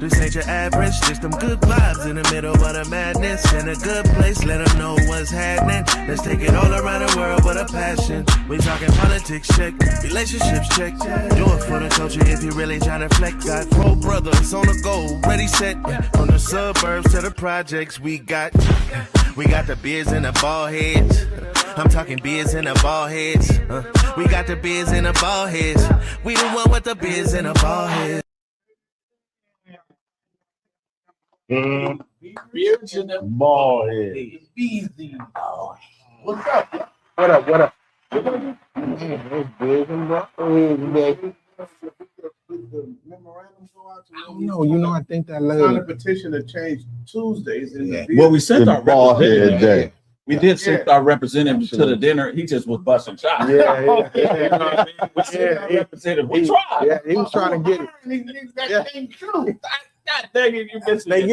This ain't your average, just them good vibes in the middle of the madness. In a good place, let them know what's happening. Let's take it all around the world with a passion. We talking politics, check, relationships, check. Do it for the culture if you really trying to flex. Got 4 brothers on the go, ready, set. From the suburbs to the projects, we got the beers and the ball heads. I'm talking beers and the ball heads. We got the beers and the ball heads. We the one with the beers and the ball heads. Beers and the ball heads. Easy. What's up? What up? Beers and ball heads, baby. I think that lady Signed a petition to change Tuesdays. Well, we sent our ball head day. We did send our representative to the dinner. He just was busting shots. Yeah. You know what I mean? We sent our representative. We tried. Yeah, he was trying to get it. That came true. God dang it, you missed They it.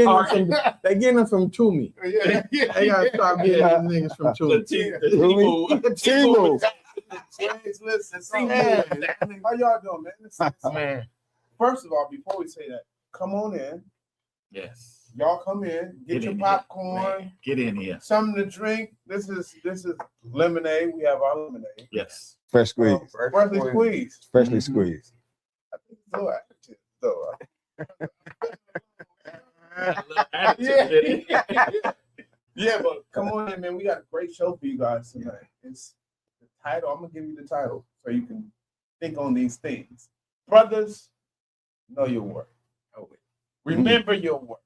getting them from Toomey. Yeah. They gotta stop getting these niggas from Toomey. The Timu. Listen, how y'all doing, man? Man. First of all, before we say that, come on in. Yes. Y'all come in, get your in popcorn, here, get in here. something to drink. This is lemonade. We have our lemonade. Yes. Fresh squeeze. Freshly squeezed. Freshly squeezed. I think so active, though. Yeah, but come on in, man. We got a great show for you guys tonight. It's the title. I'm gonna give you the title so you can think on these things. Brothers, know your worth. Remember your worth.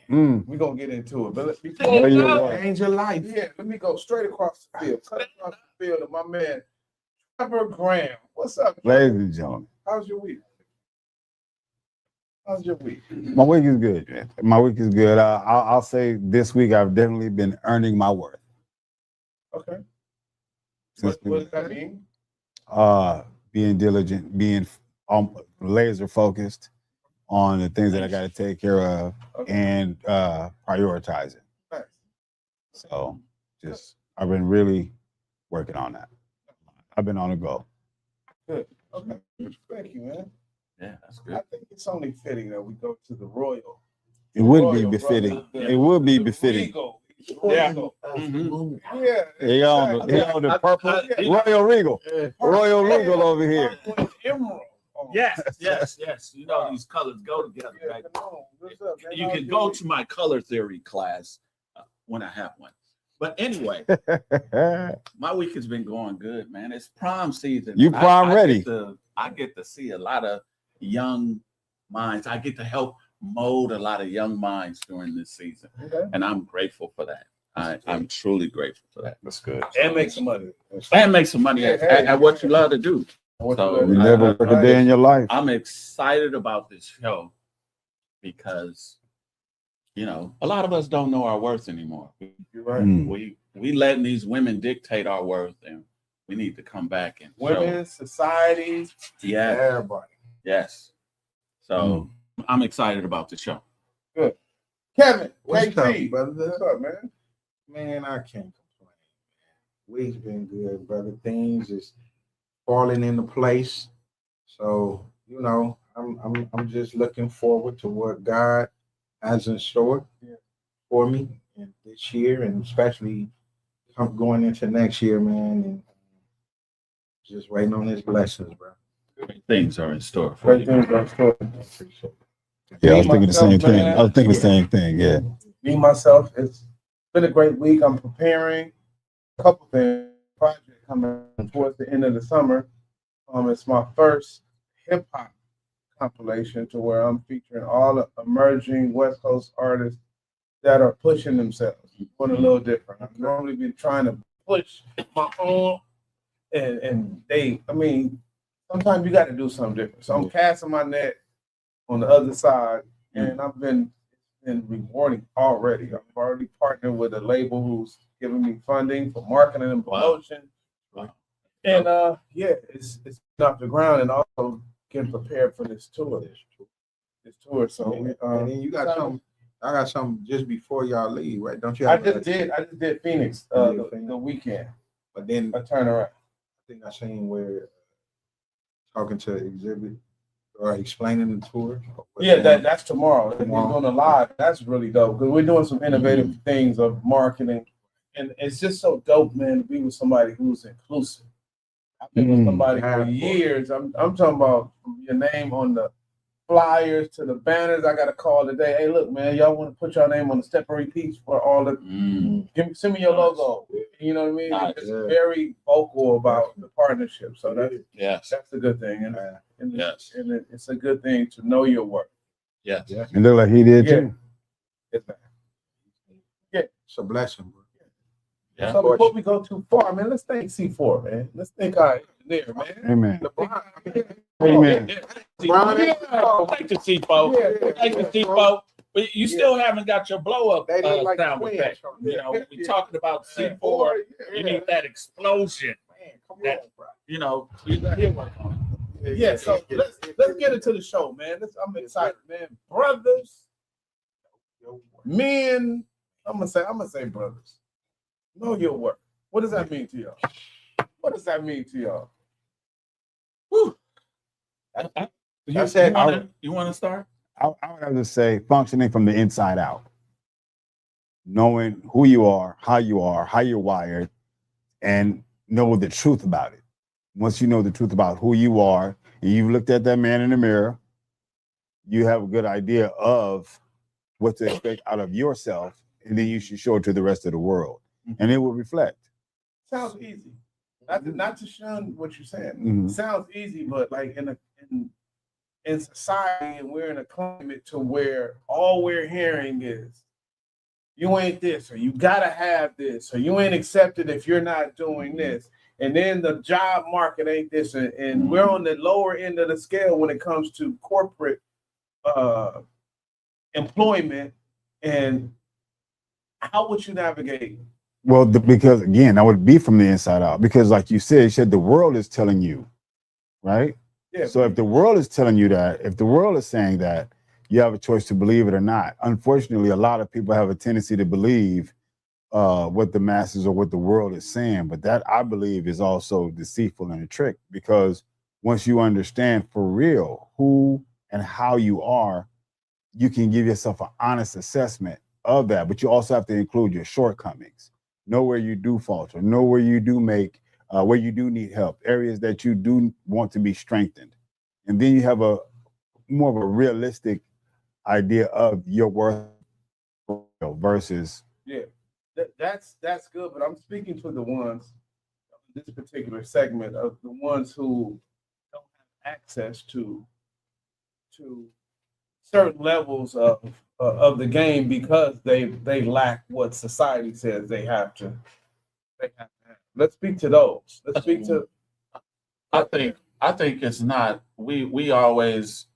We're gonna get into it. But before we go, Change your life. yeah, let me go straight across the field. Cut across the field to my man Trevor Graham. What's up? Ladies and gentlemen. How's your week? How's your week? My week is good. I'll say this week I've definitely been earning my worth. Okay. What does that mean? Being diligent, being laser focused on the things that I got to take care of, and prioritizing. Nice. So I've been really working on that. I've been on a go. Good. Okay. Thank you, man. Yeah, that's good. I think it's only fitting that we go to the Royal. It would be Royal, befitting. brother. It would be The befitting. Regal. Yeah. Regal. Mhm. Yeah. He on the purple Royal Regal. Royal Regal over here. Purple and emerald. Oh. Yes. You know these colors go together. Yeah, Right? come on. What's up, man? You How's can your go week? to my color theory class when I have one. But anyway, my week has been going good, man. It's prom season. You prom ready. I get to see a lot of young minds. I get to help mold a lot of young minds during this season. Okay. And I'm grateful for that. I'm truly grateful for that. That's good. And make some money. And make some money at what you love to do. So, You never work a day in your life. I'm excited about this show because, a lot of us don't know our worth anymore. You're right. We letting these women dictate our worth, and we need to come back and Women, society, yeah, everybody. yes. So I'm excited about the show. Good. Kevin, What's KT, up, brother? What's up, man? Man, I can't complain. Week's been good, brother. Things is falling into place. So, I'm just looking forward to what God has in store for me in this year, and especially I'm going into next year, man, and just waiting on his blessings, bro. Great things are in store for Great you. things are still. Yeah, I was thinking the same Myself, thing. man. I was thinking the same thing. Yeah. Me, myself, it's been a great week. I'm preparing a couple things. Project coming towards the end of the summer. It's my first hip hop compilation to where I'm featuring all the emerging West Coast artists that are pushing themselves, doing a little different. I've normally been trying to push my own, and sometimes you got to do something different. So I'm casting my net on the other side, and I've been rewarding already. I've already partnered with a label who's giving me funding for marketing and promotion. Wow. And it's off the ground, and also getting prepared for this tour. So And then you got something. I got something just before y'all leave, right? Don't you? I Have just did Phoenix the weekend. But then I turn around. I think I seen where talking to Exhibit explaining the tour. Yeah, that's tomorrow. We're doing a live. That's really dope because we're doing some innovative things of marketing, and it's just so dope, man, to be with somebody who's inclusive. I've been with somebody for years. I'm talking about your name on the flyers to the banners. I got a call today. Hey, look, man, y'all want to put your name on the step and repeats for all the. Send me your logo. You know what I mean? Nice. It's very vocal about the partnership. So Yes. that's a good thing, and Yes. and it's a good thing to know your worth. Yes. It looked like he did too. It's a blessing, bro. Yeah. So before we go too far, man, let's thank C4, man. Let's thank our engineer, man. Amen. Amen. Thank the C-Folk. Thank the C-Folk. But you still haven't got your blow up They look like sound twins. effect. You know, when we talking about C4, you need that explosion. Man, come That- on, bro. You know, we hear work on it. Yeah, so let's get into the show, man. I'm excited, man. Brothers, men. I'm gonna say brothers. Know your worth. What does that mean to y'all? What does that mean to y'all? Whew. You want to start? I would have to say functioning from the inside out, knowing who you are, how you're wired, and know the truth about it. Once you know the truth about who you are, and you've looked at that man in the mirror, you have a good idea of what to expect out of yourself, and then you should show it to the rest of the world, and it will reflect. Sounds easy. Not to shun what you're saying. Mhm. Sounds easy, but like in society, and we're in a climate to where all we're hearing is you ain't this, or you gotta have this, or you ain't accepted if you're not doing this. And then the job market ain't this, and we're on the lower end of the scale when it comes to corporate employment. And how would you navigate? Well, because again, that would be from the inside out. Because, like you said the world is telling you, right? Yeah. So if the world is telling you that, if the world is saying that, you have a choice to believe it or not. Unfortunately, a lot of people have a tendency to believe what the masses or what the world is saying, but that I believe is also deceitful and a trick, because once you understand for real who and how you are, you can give yourself an honest assessment of that, but you also have to include your shortcomings, know where you do falter, know where you do make, where you do need help, areas that you do want to be strengthened. And then you have a more of a realistic idea of your worth versus. Yeah, that's good. But I'm speaking to the ones, this particular segment of the ones who don't have access to certain levels of the game because they lack what society says they have to have. Let's speak to those. Let's speak to. I think it's not. We always.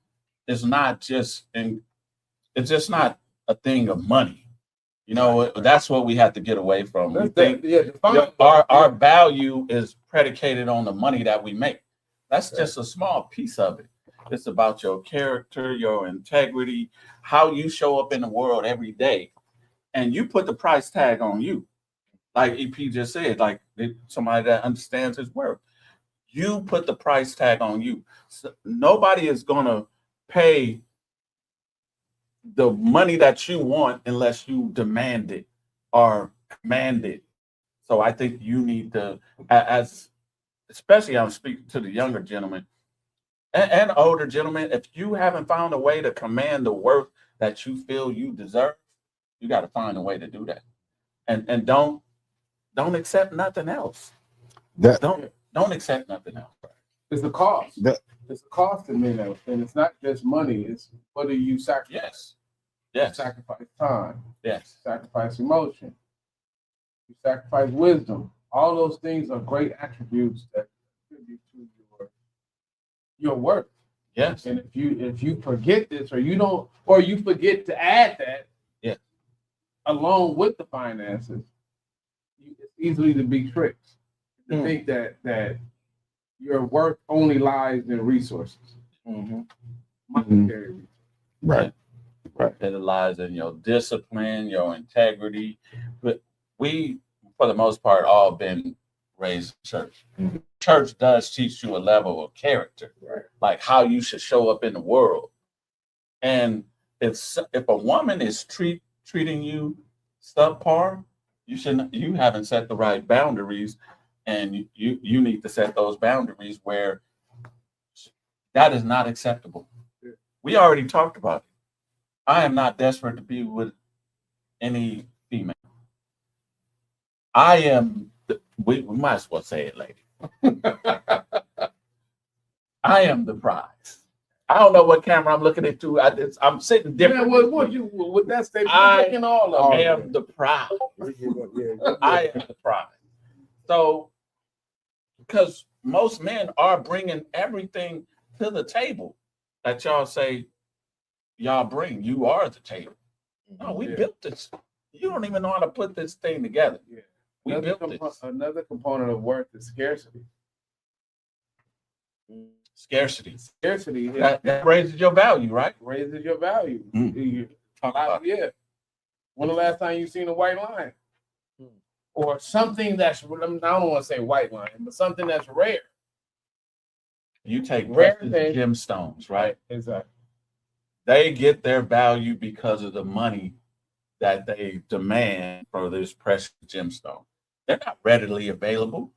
It's not just it's just not a thing of money. You know, that's what we have to get away from. We think our value is predicated on the money that we make. That's just a small piece of it. It's about your character, your integrity, how you show up in the world every day. And you put the price tag on you. Like EP just said, like somebody that understands his worth. You put the price tag on you. So nobody is going to pay the money that you want unless you demand it or command it. So I think you need to, especially I'm speaking to the younger gentlemen and older gentlemen, if you haven't found a way to command the worth that you feel you deserve, you got to find a way to do that. And don't accept nothing else. Don't accept nothing else. It's the cost. It's a cost to men, and it's not just money. It's what do you sacrifice? Yes. Sacrifice time. Yes. Sacrifice emotion. You sacrifice wisdom. All those things are great attributes that contribute to your worth. Yes. And if you forget this, or you forget to add that, yeah, along with the finances, it's easily to be tricked. To think that your worth only lies in resources. Monetary resources. Right. It lies in your discipline, your integrity. But we, for the most part, all been raised in church. Mhm. Church does teach you a level of character, Right. like how you should show up in the world. And if a woman is treating you subpar, you haven't set the right boundaries, and you need to set those boundaries where that is not acceptable. We already talked about it. I am not desperate to be with any female. I am. We might as well say it, lady. I am the prize. I don't know what camera I'm looking at too. I'm sitting different. Man, what you with that statement? I You're taking all of I it. am the prize. Yeah. I am the prize. So, because most men are bringing everything to the table that y'all say y'all bring. You are the table. No, we Yeah. built this. You don't even know how to put this thing together. Yeah. We built this. Another component of worth is scarcity. Scarcity. Scarcity That raises your value, right? raises your value. Mm. Talk about it. Yeah. When the last time you seen a white line? Or something that's, I don't want to say white line, but something that's rare. You take Rare precious thing. gemstones, right? Exactly. They get their value because of the money that they demand for this precious gemstone. They're not readily available.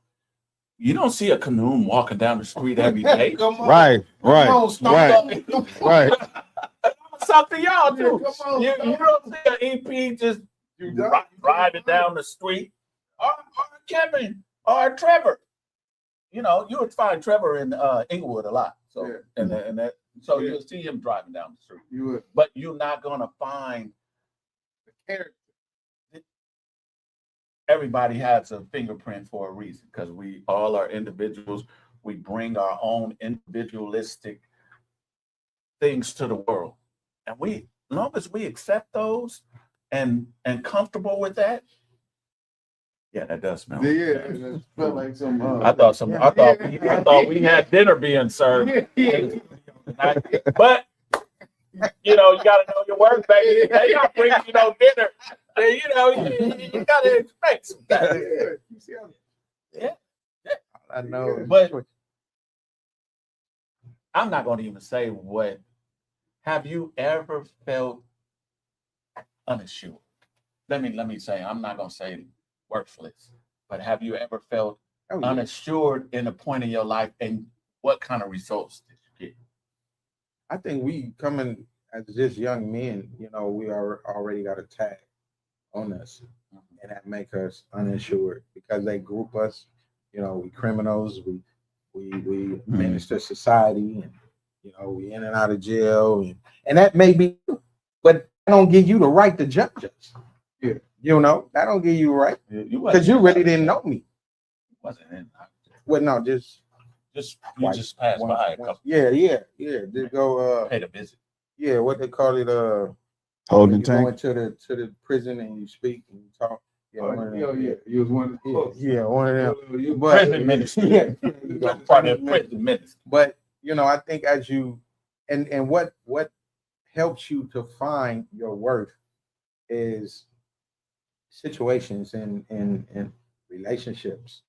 You don't see a canoe walking down the street every day. Come on. Right, right, Come on, Stomp right, Up. right. It's up to y'all too. Yeah, come on, You Stomp don't see an EP just You done? riding down the street, or Kevin or Trevor. You know, you would find Trevor in Inglewood a lot. So Yeah. so Yeah. you'll see him driving down the street. You would. But you're not gonna find Character. everybody has a fingerprint for a reason, because we all are individuals. We bring our own individualistic things to the world. And as long as we accept those and comfortable with that, yeah, that does smell. Yeah, it felt like some. I thought we had dinner being served. But you gotta know your worth, baby. They not bringing you no dinner. You gotta expect some things. Yeah. I know. But I'm not gonna even say what. Have you ever felt unassured? Let me say, I'm not gonna say worthless, but have you ever felt unassured in a point in your life, and what kind of results did you get? I think we coming as just young men, we are already got a tag on us, and that make us uninsured because they group us. We criminals. We minister society, and we in and out of jail, and that may be, but that don't give you the right to judge us. Yeah. That don't give you the right You because you really didn't know me. wasn't in. Well, no, You White- just passed by a couple. yeah. Just go. Paid a visit. Yeah, what they call it. Holding You go tank. into the prison and you speak and you talk. One of them. Yeah. You was one of the close. Yeah, one of them. You But Prison ministry. yeah, Part of prison ministry. but I think as you and what helps you to find your worth is situations and relationships.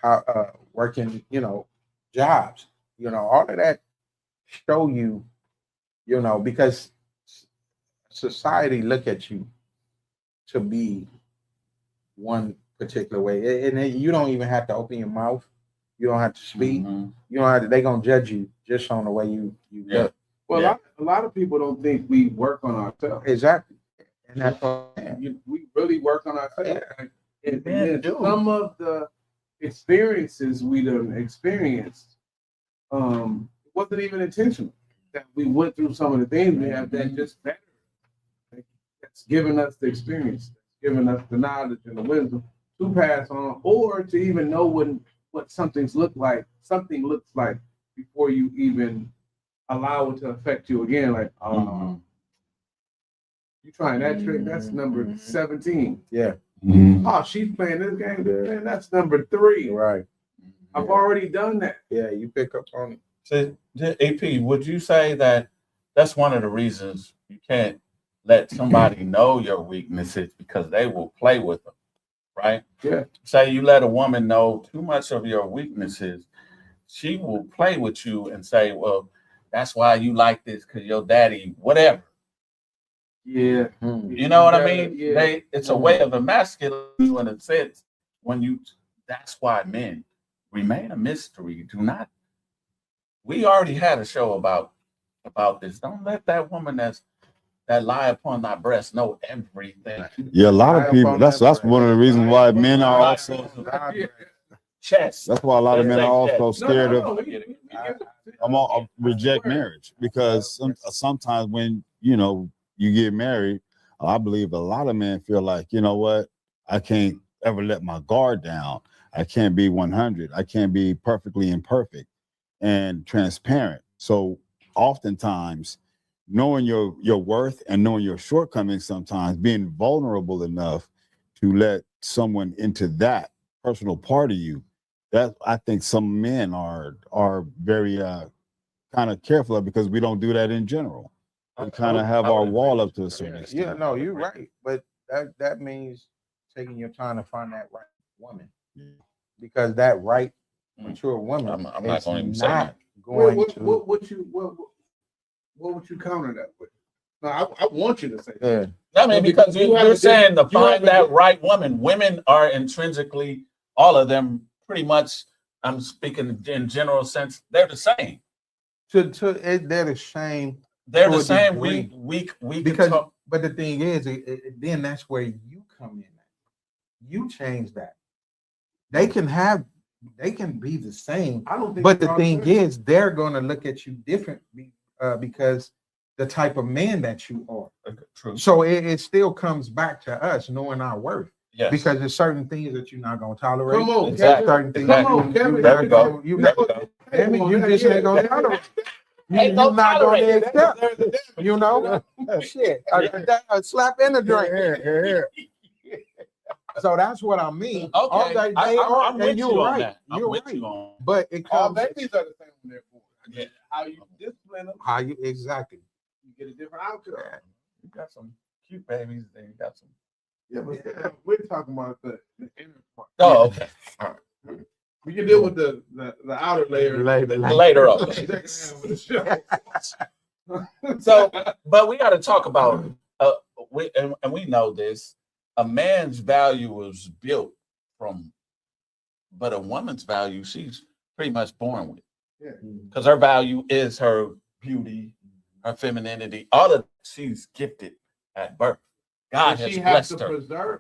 How working, jobs. All of that show you, because society look at you to be one particular way, and then you don't even have to open your mouth. You don't have to speak. Mhm. You don't have to. They gonna judge you just on the way you Yeah. look. Well, Yeah. a lot of people don't think we work on ourselves. Exactly, and that's all. We really work on ourselves. Yeah. And Yeah, then do. some of the experiences we done experienced, wasn't even intentional. That we went through some of the things we have that just better. That's given us the experience, given us the knowledge and the wisdom to pass on, or to even know what something looks like before you even allow it to affect you again. Like, Mhm. you trying that trick? That's number 17. Yeah, Oh, she's playing this game. Man, that's number 3. you're right. I've already done that. Yeah, you pick up on it. So, AP, would you say that that's one of the reasons you can't let somebody know your weaknesses, because they will play with them right? Yeah. Say you let a woman know too much of your weaknesses, she will play with you and say, well, that's why you like this, because your daddy, whatever. Yeah. You know what I mean? Yeah. It's a way of emasculating you in a sense. That's why men remain a mystery. Do not. We already had a show about this. Don't let that woman that lie upon thy breast know everything. Yeah, a lot of people. That's one of the reasons why men are also. Chess. That's why a lot of men are also Chess. scared No, of. we get it. Reject marriage because sometimes when you get married, I believe a lot of men feel like, you know what, I can't ever let my guard down. I can't be 100. I can't be perfectly imperfect and transparent. So oftentimes, knowing your worth and knowing your shortcomings, sometimes being vulnerable enough to let someone into that personal part of you, that I think some men are very kind of careful of, because we don't do that in general. We kind of have our wall up to a certain extent. Yeah, no, you're right. But that means taking your time to find that right woman. Because that right mature woman I'm not going to even say not that. going What to. would you counter that with? No, I want you to say that. Yeah. I mean, Because because you have you're a saying to different- you have find a that different- right woman. Women are intrinsically, all of them, pretty much. I'm speaking in general sense. They're the same. They're the same. They're To the a same. degree. We can Because talk. but the thing is, then that's where you come in. You change that. They can be the same. I don't think. But the thing is, they're going to look at you different because the type of man that you are. True. So it still comes back to us knowing our worth. Yes. Because there's certain things that you're not going to tolerate. Come on, Exactly. Certain things Come that on, Kevin. There we go. You There we go. damn it, you just ain't going to tolerate. You're not going to accept. You know, shit, a slap in the drink. So that's what I mean. Okay. I'm with you you're on right. that. I'm You're with right. you on. But it All comes babies are the same when they're born. Yeah. How you discipline them, how you exactly. you get a different outcome. You got some cute babies. Then you got some. Yeah, but we're talking about the inner part. Oh, okay. We can deal with the outer layer Later on. Second half of the show. So, but we got to talk about. We know this. A man's value is built from, but a woman's value, she's pretty much born with. Yeah. Because her value is her beauty, her femininity, all of she's gifted at birth. God has She has blessed to her. preserve.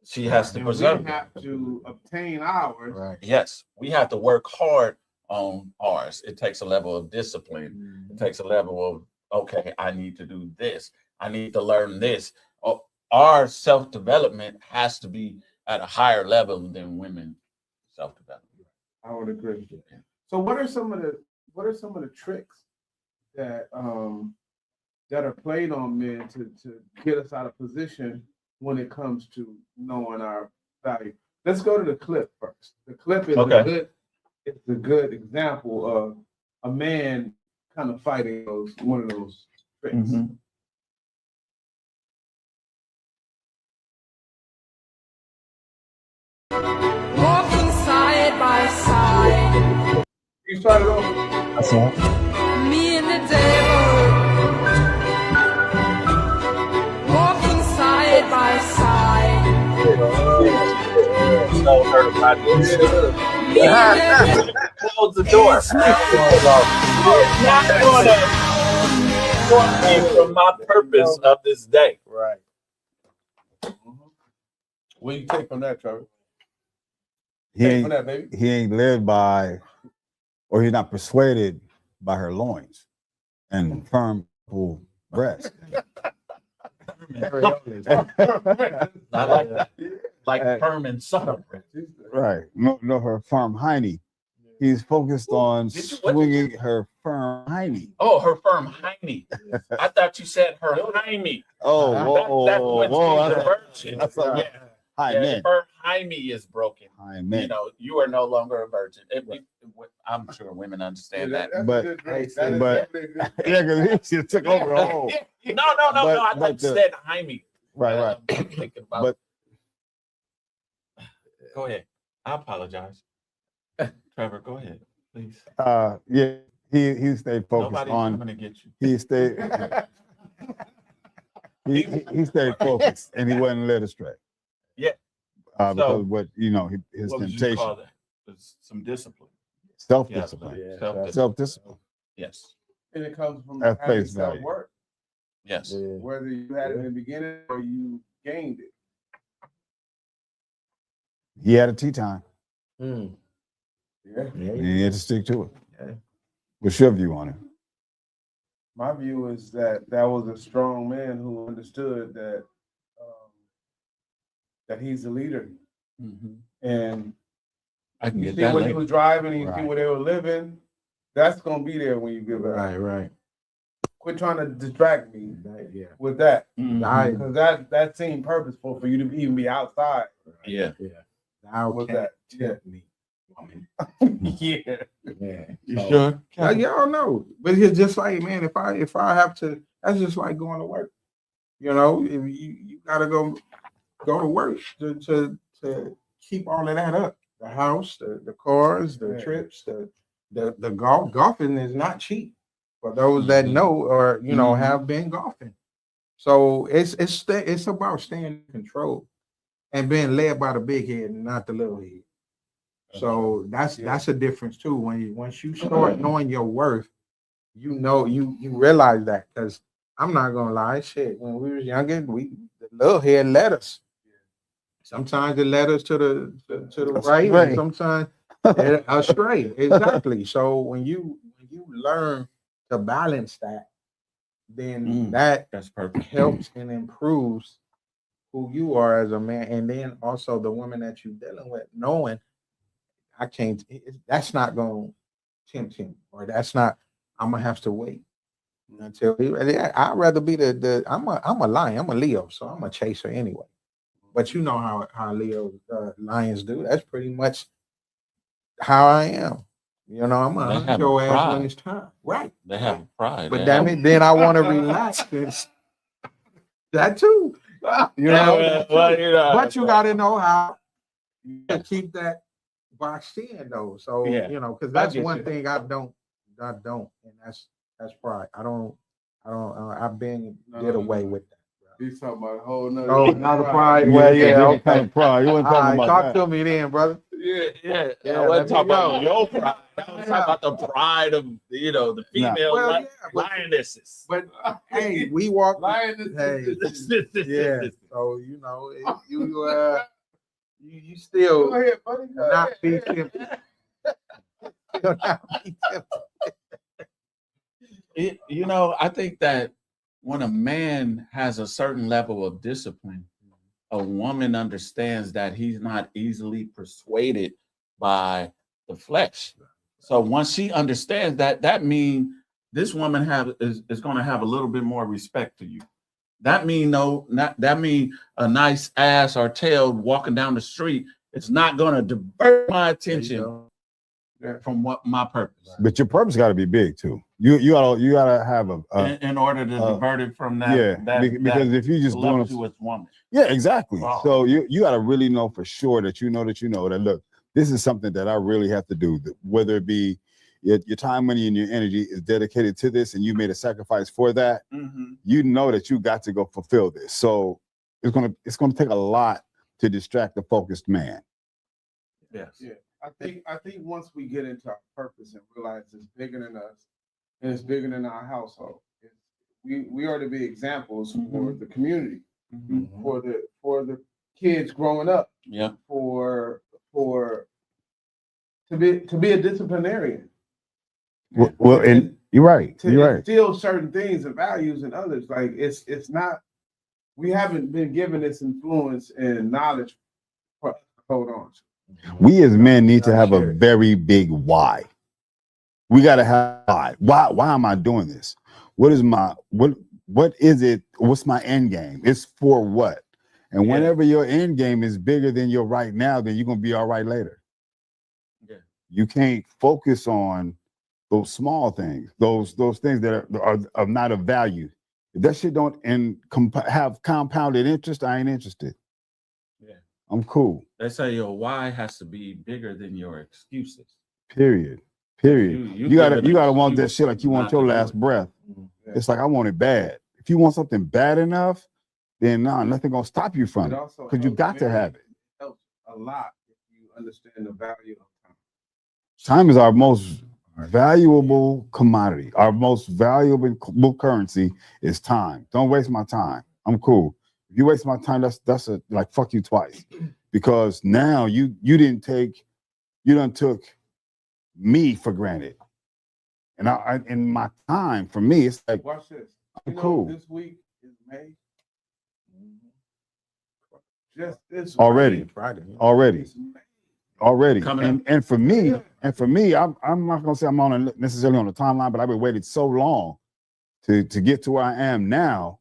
She has to And preserve. we have to obtain ours. Right. Yes, we have to work hard on ours. It takes a level of discipline. It takes a level of, okay, I need to do this. I need to learn this. Our self-development has to be at a higher level than women self-development. I would agree. So what are some of the tricks that that are played on men to get us out of position when it comes to knowing our value? Let's go to the clip first. The clip is a good example of a man kind of fighting one of those tricks. Mm-hmm. Walking side by side, You started off. That's all. me and the devil. Walking side by side, me and the devil. Close the door. Not gonna stop me from my purpose of this day. Right. What do you take from that, Trevor? He Take from ain't, that, baby. he ain't led by, or he's not persuaded by her loins and firm breast. I like that. Like firm and subtle. Right. No, her firm hiney. He's focused on Did you- what did swinging her firm hiney. Oh, her firm hiney. I thought you said her hiney. Oh, That's when she's a virgin. That's like, Yeah. hi, Yeah, man. if her hyme is broken, Hi, you man. know, you are no longer a virgin. I'm sure women understand that. But- but- yeah, Yeah, because he took over the whole. No. I but said hyme. Right. I'm thinking about But Go ahead. I apologize. Trevor, go ahead, please. Yeah, he stayed focused Nobody's on. coming to get you. He stayed. he stayed focused and he wasn't led astray. Yeah. Because what his What would you temptation, call that? It's some discipline. self-discipline, self-discipline. Yes. And it comes from At having face value. self-worth, Yes. whether you had it in the beginning or you gained it. He had a tea time. Mm. Yeah. And he had to stick to it. Yeah. What's your view on it? My view is that was a strong man who understood that that he's the leader. And I can you get see that what he later. was driving, and you see Right. where they were living. That's gonna be there when you give it up. Right. Quit trying to distract me Yeah. with that, I, because that seemed purposeful for you to even be outside. Yeah. Thou Was can't that? Yeah. tempt me, woman. Yeah. Yeah. You So- sure? Yeah, y'all know. But it's just like, man, if I have to, that's just like going to work. You know, if you gotta go to work to keep all of that up. The house, the cars, the Yeah. trips, the golf. Golfing is not cheap for those that know or have been golfing. So it's about staying in control and being led by the big head and not the little head. So that's a difference too. Once you start knowing your worth, you realize that. Because I'm not gonna lie, shit. When we was younger, the little head led us. Sometimes it led us to the right, and sometimes astray. Exactly. So when you learn to balance that, then that That's perfect. helps and improves who you are as a man, and then also the woman that you're dealing with, knowing that's not going to tempt him, or that's not. I'm gonna have to wait until I'd rather be I'm a lion. I'm a Leo, so I'm a chaser anyway. But you know how Leo lions do. That's pretty much how I am. You know, I'm They gonna have hunt your a ass when pride. it's time. Right. They have pride. But They damn have- it, then I want to relax. That too. You know, that too. But you got to know how to keep that boxed in though. So Yeah. because I that's get one you. thing I don't, and that's pride. I don't. I've been get away with that. He's talking about a whole nother. Oh, not a pride. Yeah, Well, yeah, yeah, different kind okay. of pride. You wasn't All talking right, about talk that. to me then, brother. Yeah. Yeah, I wasn't talking let about me your pride. I was talking about the pride of the female Well, yeah, but- lionesses. But hey, we walk. Lion Hey, yeah. yeah. So you still Go ahead, buddy. Go not ahead. be tempted. Still not be tempted. I think that when a man has a certain level of discipline, a woman understands that he's not easily persuaded by the flesh. So once she understands that means this woman is going to have a little bit more respect to you. That mean a nice ass or tail walking down the street. It's not going to divert my attention from what my purpose. But your purpose got to be big too. You gotta have In order to divert it from that. yeah, because if you just doing voluptuous woman. yeah, exactly. Wow. So you got to really know for sure that that look, this is something that I really have to do. Whether it be your time, money, and your energy is dedicated to this, and you made a sacrifice for that. You know that you got to go fulfill this. So it's gonna take a lot to distract the focused man. Yes. Yeah. I think once we get into our purpose and realize it's bigger than us and it's bigger than our household, we are to be examples for the community, for the kids growing up, Yeah. for to be a disciplinarian. Well, and you're right. To You're right. instill certain things and values in others. Like it's not. We haven't been given this influence and knowledge for us to hold on to. We as men need to have a very big why. We got to have why. Why am I doing this? What is what is it? What's my end game? It's for what? And whenever your end game is bigger than your right now, then you're gonna be all right later. Yeah. You can't focus on those small things, those things that are not of value. If that shit don't have compounded interest, I ain't interested. Yeah. I'm cool. They say your why has to be bigger than your excuses. Period. You gotta want that shit like you want your last breath. Yeah. It's like I want it bad. If you want something bad enough, then nothing gonna stop you from it. Because you got to have it. Helps a lot if you understand the value of time. Time is our most valuable commodity. Our most valuable currency is time. Don't waste my time. I'm cool. If you waste my time, that's like fuck you twice. Because now you done took me for granted. And I in my time, for me, it's like Watch this. I'm cool. This week is May. Just this Already. week. Already. It's May. Already. Coming And for me, I'm not gonna say I'm necessarily on the timeline, but I've been waiting so long to get to where I am now.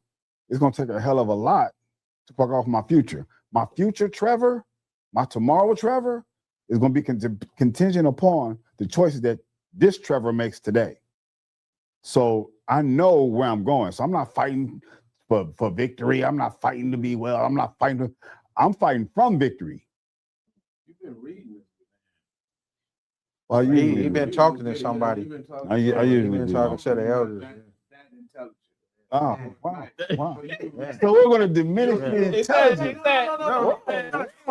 It's gonna take a hell of a lot to fuck off my future. My future Trevor, my tomorrow Trevor, is gonna be contingent upon the choices that this Trevor makes today. So I know where I'm going. So I'm not fighting for victory. I'm not fighting to be well. I'm fighting from victory. You've been reading this. Well, He been talking to somebody. You've been talking I to usually He been do. talking to the elders. that intelligent. Oh, wow. So we're gonna diminish the intelligence.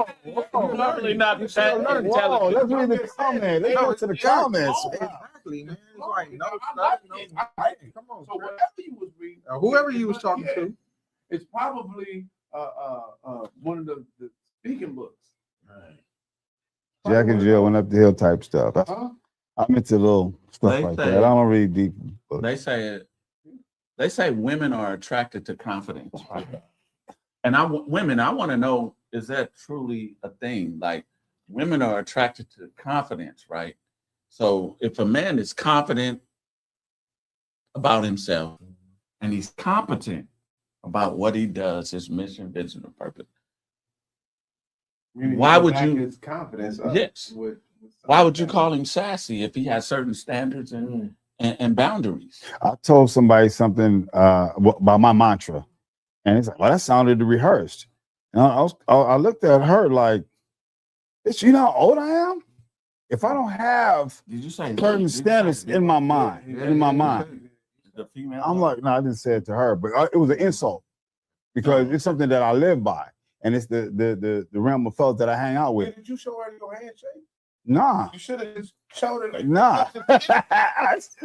Normally not Whoa, intelligent. let's read the comment. Let's go to the comments. Exactly, man. It's like no I stuff. like it. I like it. Come on, So Chris. whatever you was reading, Whoever you was talking to. it's probably one of the speaking books. Jack and Jill went up the hill type stuff. Huh? I'm into little stuff They like say- that. I don't read deep books. They say women are attracted to confidence, right? And I want to know, is that truly a thing? Like, women are attracted to confidence, right? So if a man is confident about himself and he's competent about what he does, his mission, vision, or purpose, why would you- His confidence up Yes. with why would you call him sassy if he has certain standards and boundaries? I told somebody something about my mantra, and it's like, well, that sounded rehearsed. And I looked at her like, bitch, you know how old I am? If I don't have Did you say certain standards in my mind, The female? I'm like, no, I didn't say it to her, but it was an insult because it's something that I live by, and it's the realm of fellas that I hang out with. Did you show her your handshake? Nah, You should have just showed her like nah. it's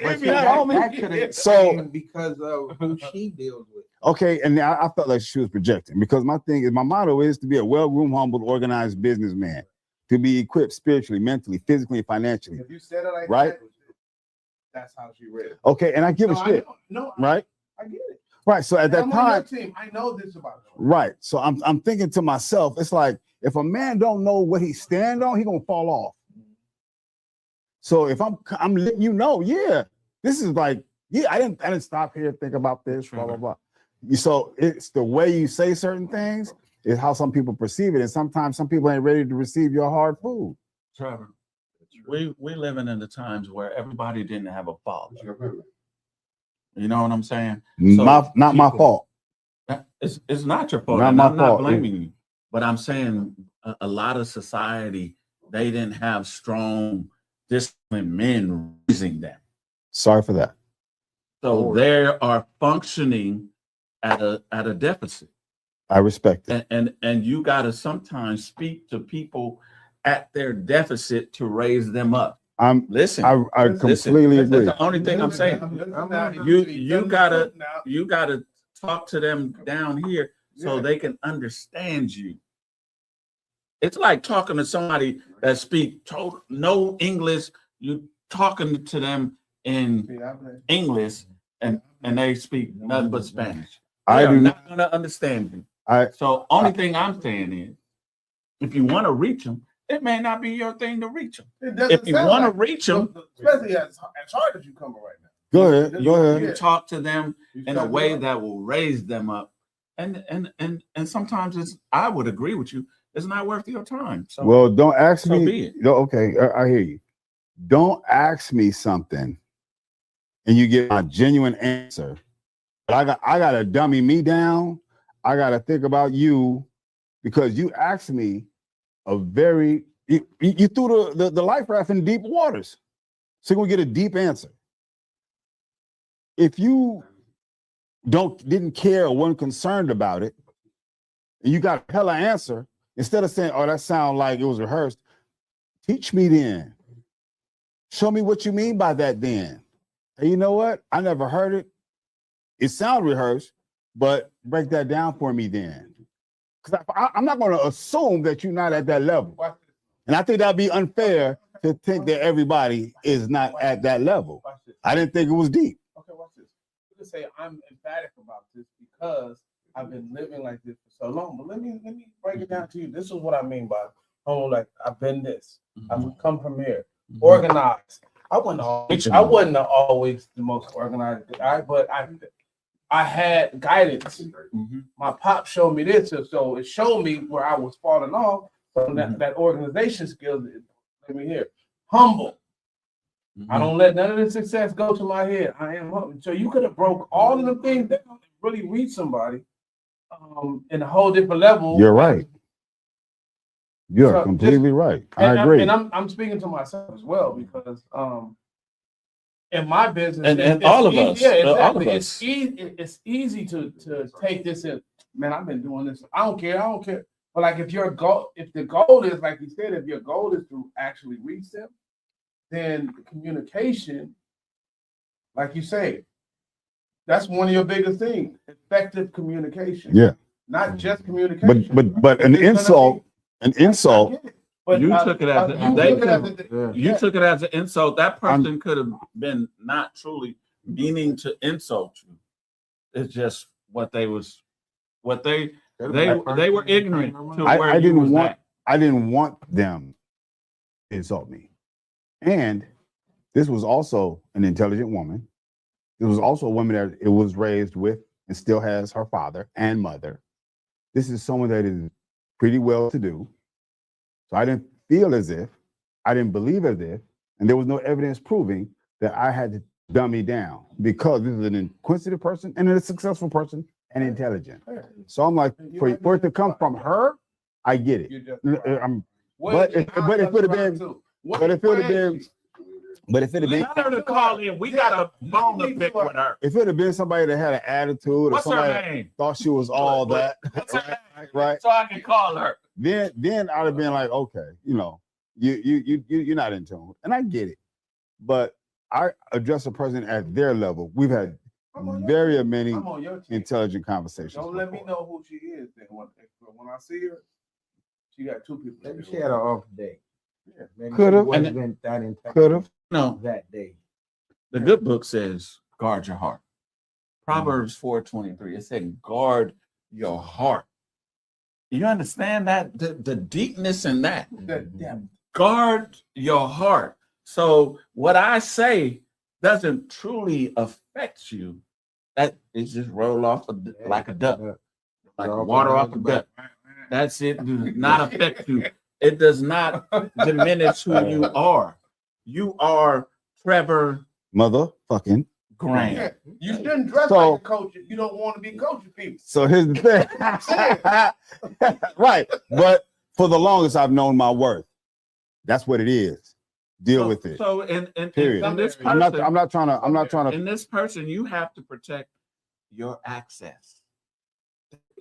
But me, that homie. could have So- been because of who she deals with. Okay, and I felt like she was projecting because my motto is to be a well-groomed, humble, organized businessman, to be equipped spiritually, mentally, physically, and financially. If you said it like Right. that, that's how she read it. Okay, and I give a No, shit, I right? get it. Right. So at that I'm on your time, team. I know this about you. right. So I'm thinking to myself, it's like if a man don't know what he stand on, he gonna fall off. So if I'm letting you know, yeah, this is like, yeah, I didn't stop here to think about this, blah blah blah. So it's the way you say certain things is how some people perceive it, and sometimes some people ain't ready to receive your hard food. Trevor, we living in the times where everybody didn't have a fault. You know what I'm saying? So Not my fault. It's not your fault. Not and my I'm fault. not blaming you, but I'm saying a lot of society, they didn't have strong, disciplined men raising them. Sorry for that. So they are functioning at a deficit. I respect it. And you got to sometimes speak to people at their deficit to raise them up. Listen, I completely That's agree. the only thing I'm saying. You gotta talk to them down here so they can understand you. It's like talking to somebody that speak no English. You talking to them in English and they speak nothing but Spanish. I They're do not gonna understand you. So only thing I'm saying is, if you want to reach them, it may not be your thing to reach them. If you want to reach them, especially as hard as you coming right now. Go ahead. Go ahead. you talk to them in a way that will raise them up. And sometimes I would agree with you, it's not worth your time. So Well, don't ask so me. be it. No, okay, I hear you. Don't ask me something and you get my genuine answer. But I gotta dummy me down. I gotta think about you because you asked me a very you threw the life raft in deep waters. So you're gonna get a deep answer. If you didn't care or weren't concerned about it, and you got a hella answer, instead of saying, "Oh, that sounds like it was rehearsed," teach me then. Show me what you mean by that then. And you know what? I never heard it. It sounds rehearsed, but break that down for me then. Because I'm not going to assume that you're not at that level. And I think that'd be unfair to think that everybody is not at that level. I didn't think it was deep. Okay, watch this. You can say I'm emphatic about this because I've been living like this for so long. But let me break it down to you. This is what I mean by like I've been this. I've come from here. Organized. I wasn't always the most organized guy, but I had guidance. My pop showed me this, so it showed me where I was falling off. So that organization skills let me hear. Humble. I don't let none of the success go to my head. I am humble. So you could have broke all of the things that really reach somebody in a whole different level. You're right. You're completely right. I agree. And I'm speaking to myself as well because in my business and all of us, yeah, exactly. All of us. It's easy to take this in. Man, I've been doing this. I don't care. But like if the goal is, like you said, if your goal is to actually reach them, then communication, like you say, that's one of your biggest things. Effective communication. Yeah. Not just communication. But an insult. But you took it as an insult. That person could have been not truly meaning to insult you. It's just they were ignorant to where you was at. I didn't want them to insult me. And this was also an intelligent woman. It was also a woman that it was raised with and still has her father and mother. This is someone that is pretty well to do. So I didn't feel as if, I didn't believe as if, and there was no evidence proving that I had to dumb me down because this is an inquisitive person and a successful person and intelligent. So I'm like, for it to come from her, I get it. But if it would have been, Tell her to call in. We got a bone to pick with her. if it had been somebody that had an attitude or somebody that thought she was all that, right? So I can call her. Then I'd have been like, okay, you're not in tune, and I get it. But I address a person at their level. We've had very many intelligent conversations. Don't let me know who she is. Then when I see her, she got two people. Maybe she had an off day. Yeah, could have. Could have. No, that day. The good book says, guard your heart. Proverbs 4:23. It said, guard your heart. You understand that? The deepness in that. Guard your heart. So what I say doesn't truly affect you. That is just roll off like a duck. Like water off a duck. That's it. Does not affect you. It does not diminish who you are. You are Trevor motherfucking Graham. Yeah, you shouldn't dress like a coach if you don't want to be coaching people. So here's the thing. Right. But for the longest, I've known my worth. That's what it is. Deal with it. So in this person, I'm not trying to. In this person, you have to protect your access.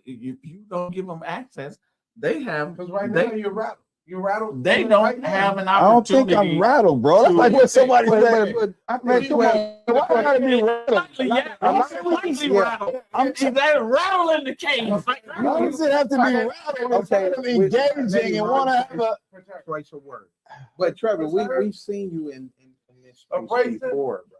If you don't give them access, they have. Because now you're rattled. You're rattled. They don't have an opportunity. I don't think I'm rattled, bro. That's like what somebody said. Man, come on. Why I gotta be rattled? I'm slightly rattled. They're rattling the cage. I don't have to be rattled. Okay, I'm engaging and want to have a choice of word. But Trevor, we've seen you in this space before, bro.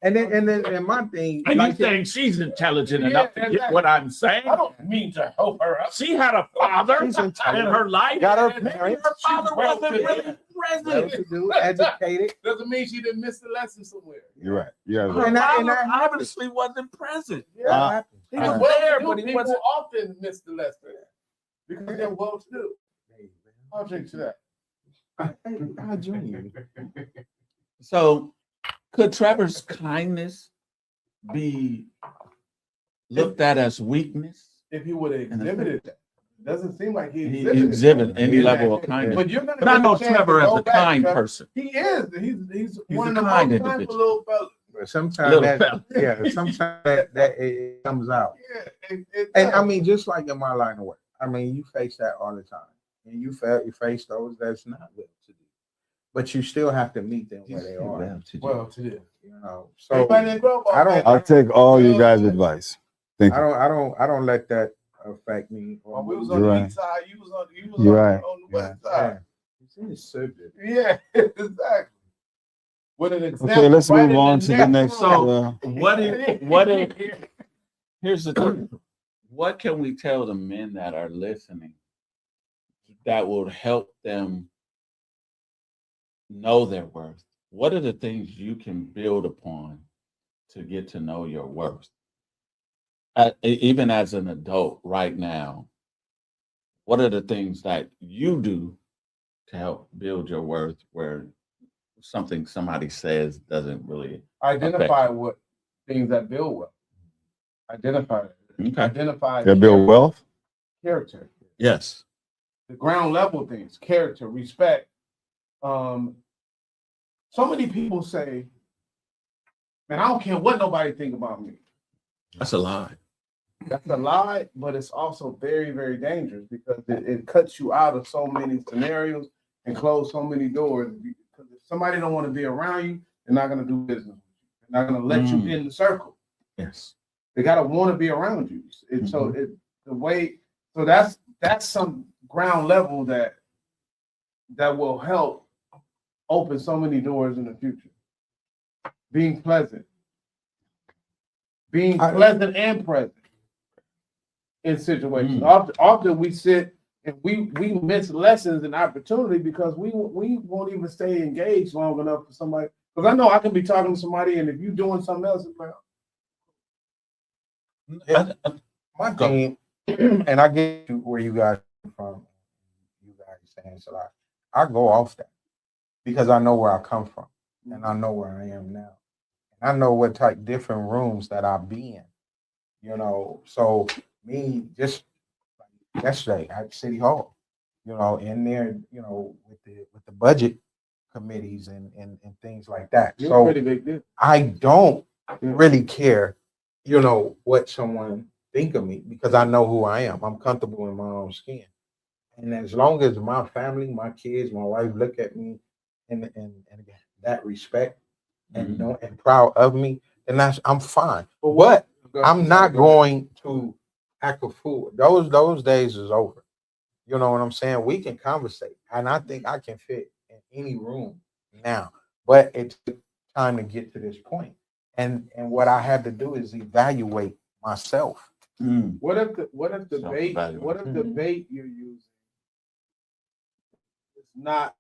And then my thing. And you think she's intelligent enough to get what I'm saying? I don't mean to help her up. She had a father in her life. Got her Maybe parents. her father wasn't really present. Well-to-do, educated. Doesn't mean she didn't miss the lesson somewhere. You're right. Yeah. Her father obviously wasn't present. Yeah. He was there, but he people wasn't. often miss the lesson because they're well to do. Object to that. I join you. So, could Trevor's kindness be looked at as weakness? If he would have exhibited that. Doesn't seem like he He exhibited exhibit any in level that of case. kindness. But you're gonna But I get a know chance Trevor to as go a back, kind Trevor. person. He is. He's one of the kind most kindful individual. little fellas. But sometimes Little that, fella. yeah, sometimes that it comes out. Yeah, And I mean, just like in my line of work, I mean, you face that all the time, and you face those that's not well to do, but you still have to meet them where they are. well to do. You know, so Everybody didn't grow up I don't- like I'll that. take all you guys' advice. Thank you. I don't let that affect me. Well, we was You're on the right. east side. You was on You're right. on the Yeah, west side. It's in the subject. Yeah, exactly. With an example, Okay, let's right move in on to the neck next. room. Here's the thing. What can we tell the men that are listening that will help them know their worth? What are the things you can build upon to get to know your worth? Even as an adult right now, what are the things that you do to help build your worth where something somebody says doesn't really Identify what things that build wealth. Identify it. Okay. Identify They build wealth. character. Yes. The ground level things, character, respect. So many people say, man, I don't care what nobody think about me. That's a lie. That's a lie, but it's also very, very dangerous because it cuts you out of so many scenarios and close so many doors. Because if somebody don't want to be around you, they're not going to do business with you. They're not going to let you in the circle. Yes. They got to want to be around you. So that's some ground level that will help open so many doors in the future. Being pleasant and present in situations. Often we sit and we miss lessons and opportunity because we won't even stay engaged long enough for somebody. Because I know I can be talking to somebody, and if you're doing something else, it's like, My thing, and I get you where you guys are from. You guys saying so I go off that because I know where I come from and I know where I am now. And I know what type different rooms that I be in. You know, so me just like yesterday at City Hall, you know, in there, you know, with the budget committees and things like that. you're So pretty big deal. I don't really care, you know, what someone think of me because I know who I am. I'm comfortable in my own skin. And as long as my family, my kids, my wife look at me and that respect and know and proud of me, then I'm fine. But I'm not going to act a fool. Those days is over. You know what I'm saying? We can conversate. And I think I can fit in any room now. But it's time to get to this point. And what I had to do is evaluate myself. What if the bait Self-evaluate. bait you're using is not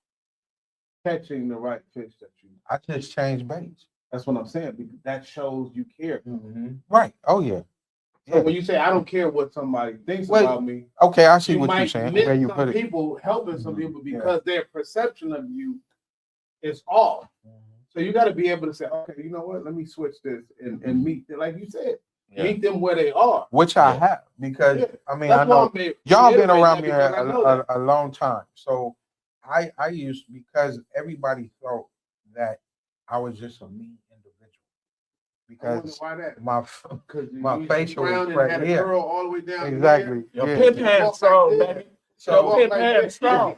catching the right fish that you? I just changed baits. That's what I'm saying because that shows you care. Right. Oh yeah. So when you say I don't care what somebody thinks Wait, about me, Okay, I see you what you're might saying. miss Where you some put it. people helping some people because their perception of you is off. So you got to be able to say, okay, you know what? Let me switch this and meet them, like you said, meet them where they are. Which I have because I mean That's I know why I'm y'all been reiterating around that me because I know that. a long time. So I used because everybody thought that I was just a mean individual. I wonder Because why that? my facial expression expression, yeah. curl all the way down. Exactly. Your Yeah. pimp hand strong, baby. So Your pimp hand strong.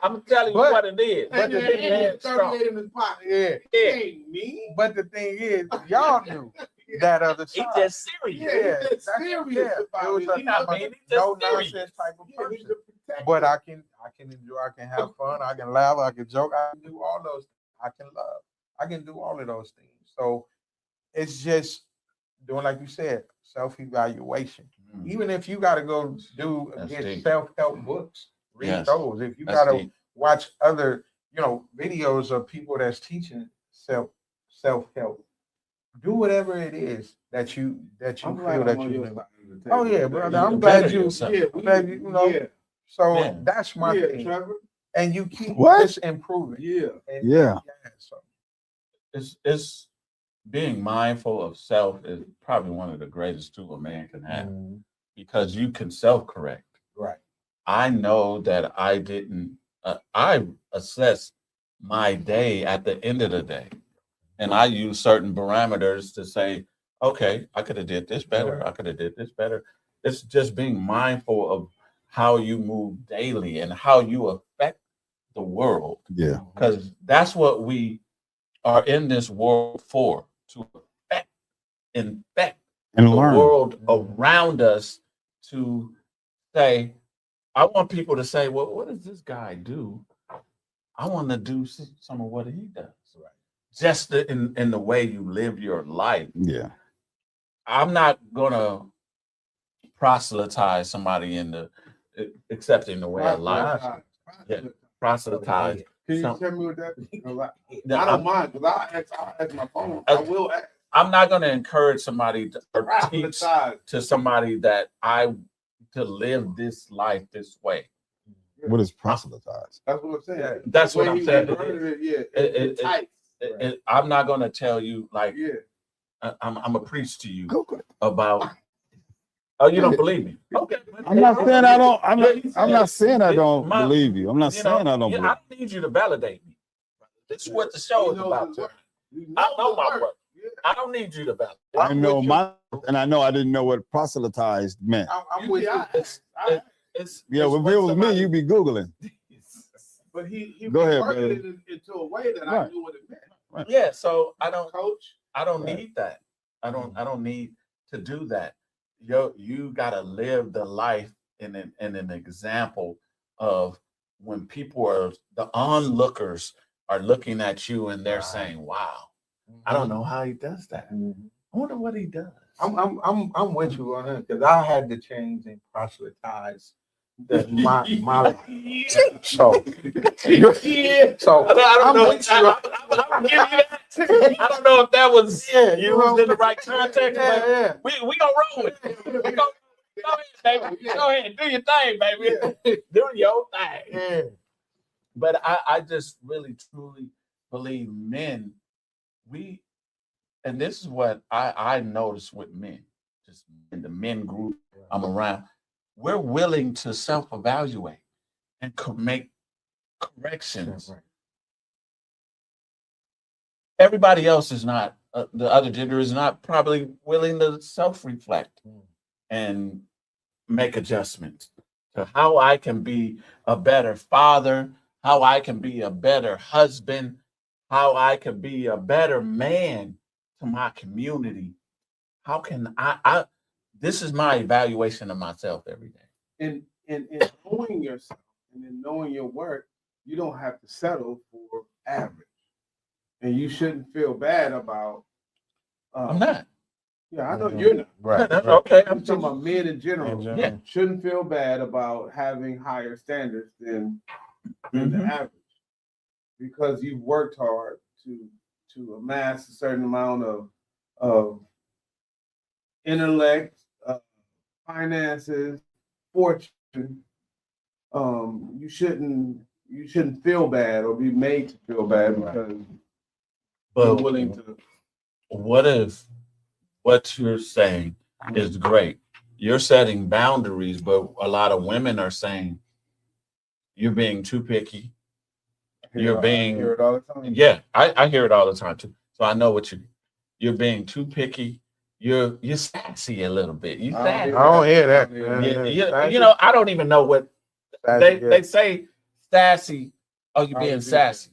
I'm telling you But- what it is. but the Pimp hand strong. in his pocket. yeah. It ain't me. But the thing is, y'all knew that other He side. just serious. Yeah, he's just that's- serious yeah, about it was it. a- He's not I mean, being- he's just no serious. nonsense type of Yeah, he's person. a protector. But I can enjoy, I can have fun, I can laugh, I can joke, I can do all those. I can love, I can do all of those things. So it's just doing like you said, self-evaluation. Even if you got to go That's get deep. self-help books, read Yes. those. If you That's got to deep. watch other, videos of people that's teaching self-help, do whatever it is that you I'm feel glad that I'm on you your know. side of the table. Oh yeah, brother. You I'm better glad you. yourself. Yeah, I'm glad you know. yeah, So Yeah. that's my yeah, thing. Trevor. And you keep What? just improving. Yeah. And- Yeah. So It's being mindful of self is probably one of the greatest tools a man can have because you can self-correct. right. I know that I didn't. I assess my day at the end of the day, and I use certain parameters to say, okay, I could have did this better. I could have did this better. It's just being mindful of how you move daily and how you affect the world, Yeah. because that's what we are in this world for, to affect, infect And the learn. world around us, to say, I want people to say, well, what does this guy do? I want to do some of what he does. Right. Just in the way you live your life. Yeah. I'm not gonna proselytize somebody into accepting the way of life. Yeah, proselytize. Can you Some- tell me what that is? 'Cause I I'm- don't mind, because I'll ask my phone. I will ask. I'm not going to encourage somebody to, or teach Proselytize. to somebody that to live this life this way. What is proselytize? That's what I'm saying. That's The what way I'm he saying. worded it, yeah, It- it's tight. I'm not going to tell you like Yeah. I'm gonna preach to you Google it. about. Oh, you don't believe me? Okay. I'm not saying I don't. I'm not. Yeah, I'm not saying I don't my- believe you. I'm not You know, saying I don't yeah, believe. I don't need you to validate me. This is what the show He is knows about. his work. He I know knows my his work. Yeah. I don't need you to validate. I know with you. my, and I know I didn't know what proselytized meant. I'm with you. It's Yeah, it's if what it was me, somebody- you'd be googling. But he Go ahead, worded baby. it into a way that I Right. knew what it meant. Yeah, so I don't Coach. Right. need that. I don't need to do that. You gotta live the life in an example of when people are the onlookers are looking at you and they're saying, "Wow, I don't know how he does that. I wonder what he does." I'm with you on that, because I had to change and proselytize my so Yeah. so I don't I'm know. with you. I'll give you that. I don't know if that was Yeah, used in the right context, but yeah. we gonna roll with it. We gonna go ahead, baby. Go ahead, do your thing, baby. Do your thing. Yeah. But I just really truly believe men, and this is what I notice with men, just in the men group I'm around, we're willing to self-evaluate and make corrections. Right. Everybody else is not, the other gender is not probably willing to self-reflect and make adjustments to how I can be a better father, how I can be a better husband, how I can be a better man to my community. How can I this is my evaluation of myself every day. And knowing yourself and in knowing your work, you don't have to settle for average. And you shouldn't feel bad about. I'm not. Yeah, I know you're not. Right. That's okay. I'm talking about men in general. Yeah. Shouldn't feel bad about having higher standards than the Mhm. average, because you've worked hard to amass a certain amount of intellect, finances, fortune. You shouldn't feel bad or be made to feel bad because you're But willing to. what if what you're saying is great? You're setting boundaries, but a lot of women are saying you're being too picky. You're being, hear it all the time. yeah, I hear it all the time too. So I know what you're being too picky. You're sassy a little bit. You I sassy. don't hear that. You know, I don't even know what Sassy, yeah. they say. Sassy. Oh, you Oh, being yeah. sassy.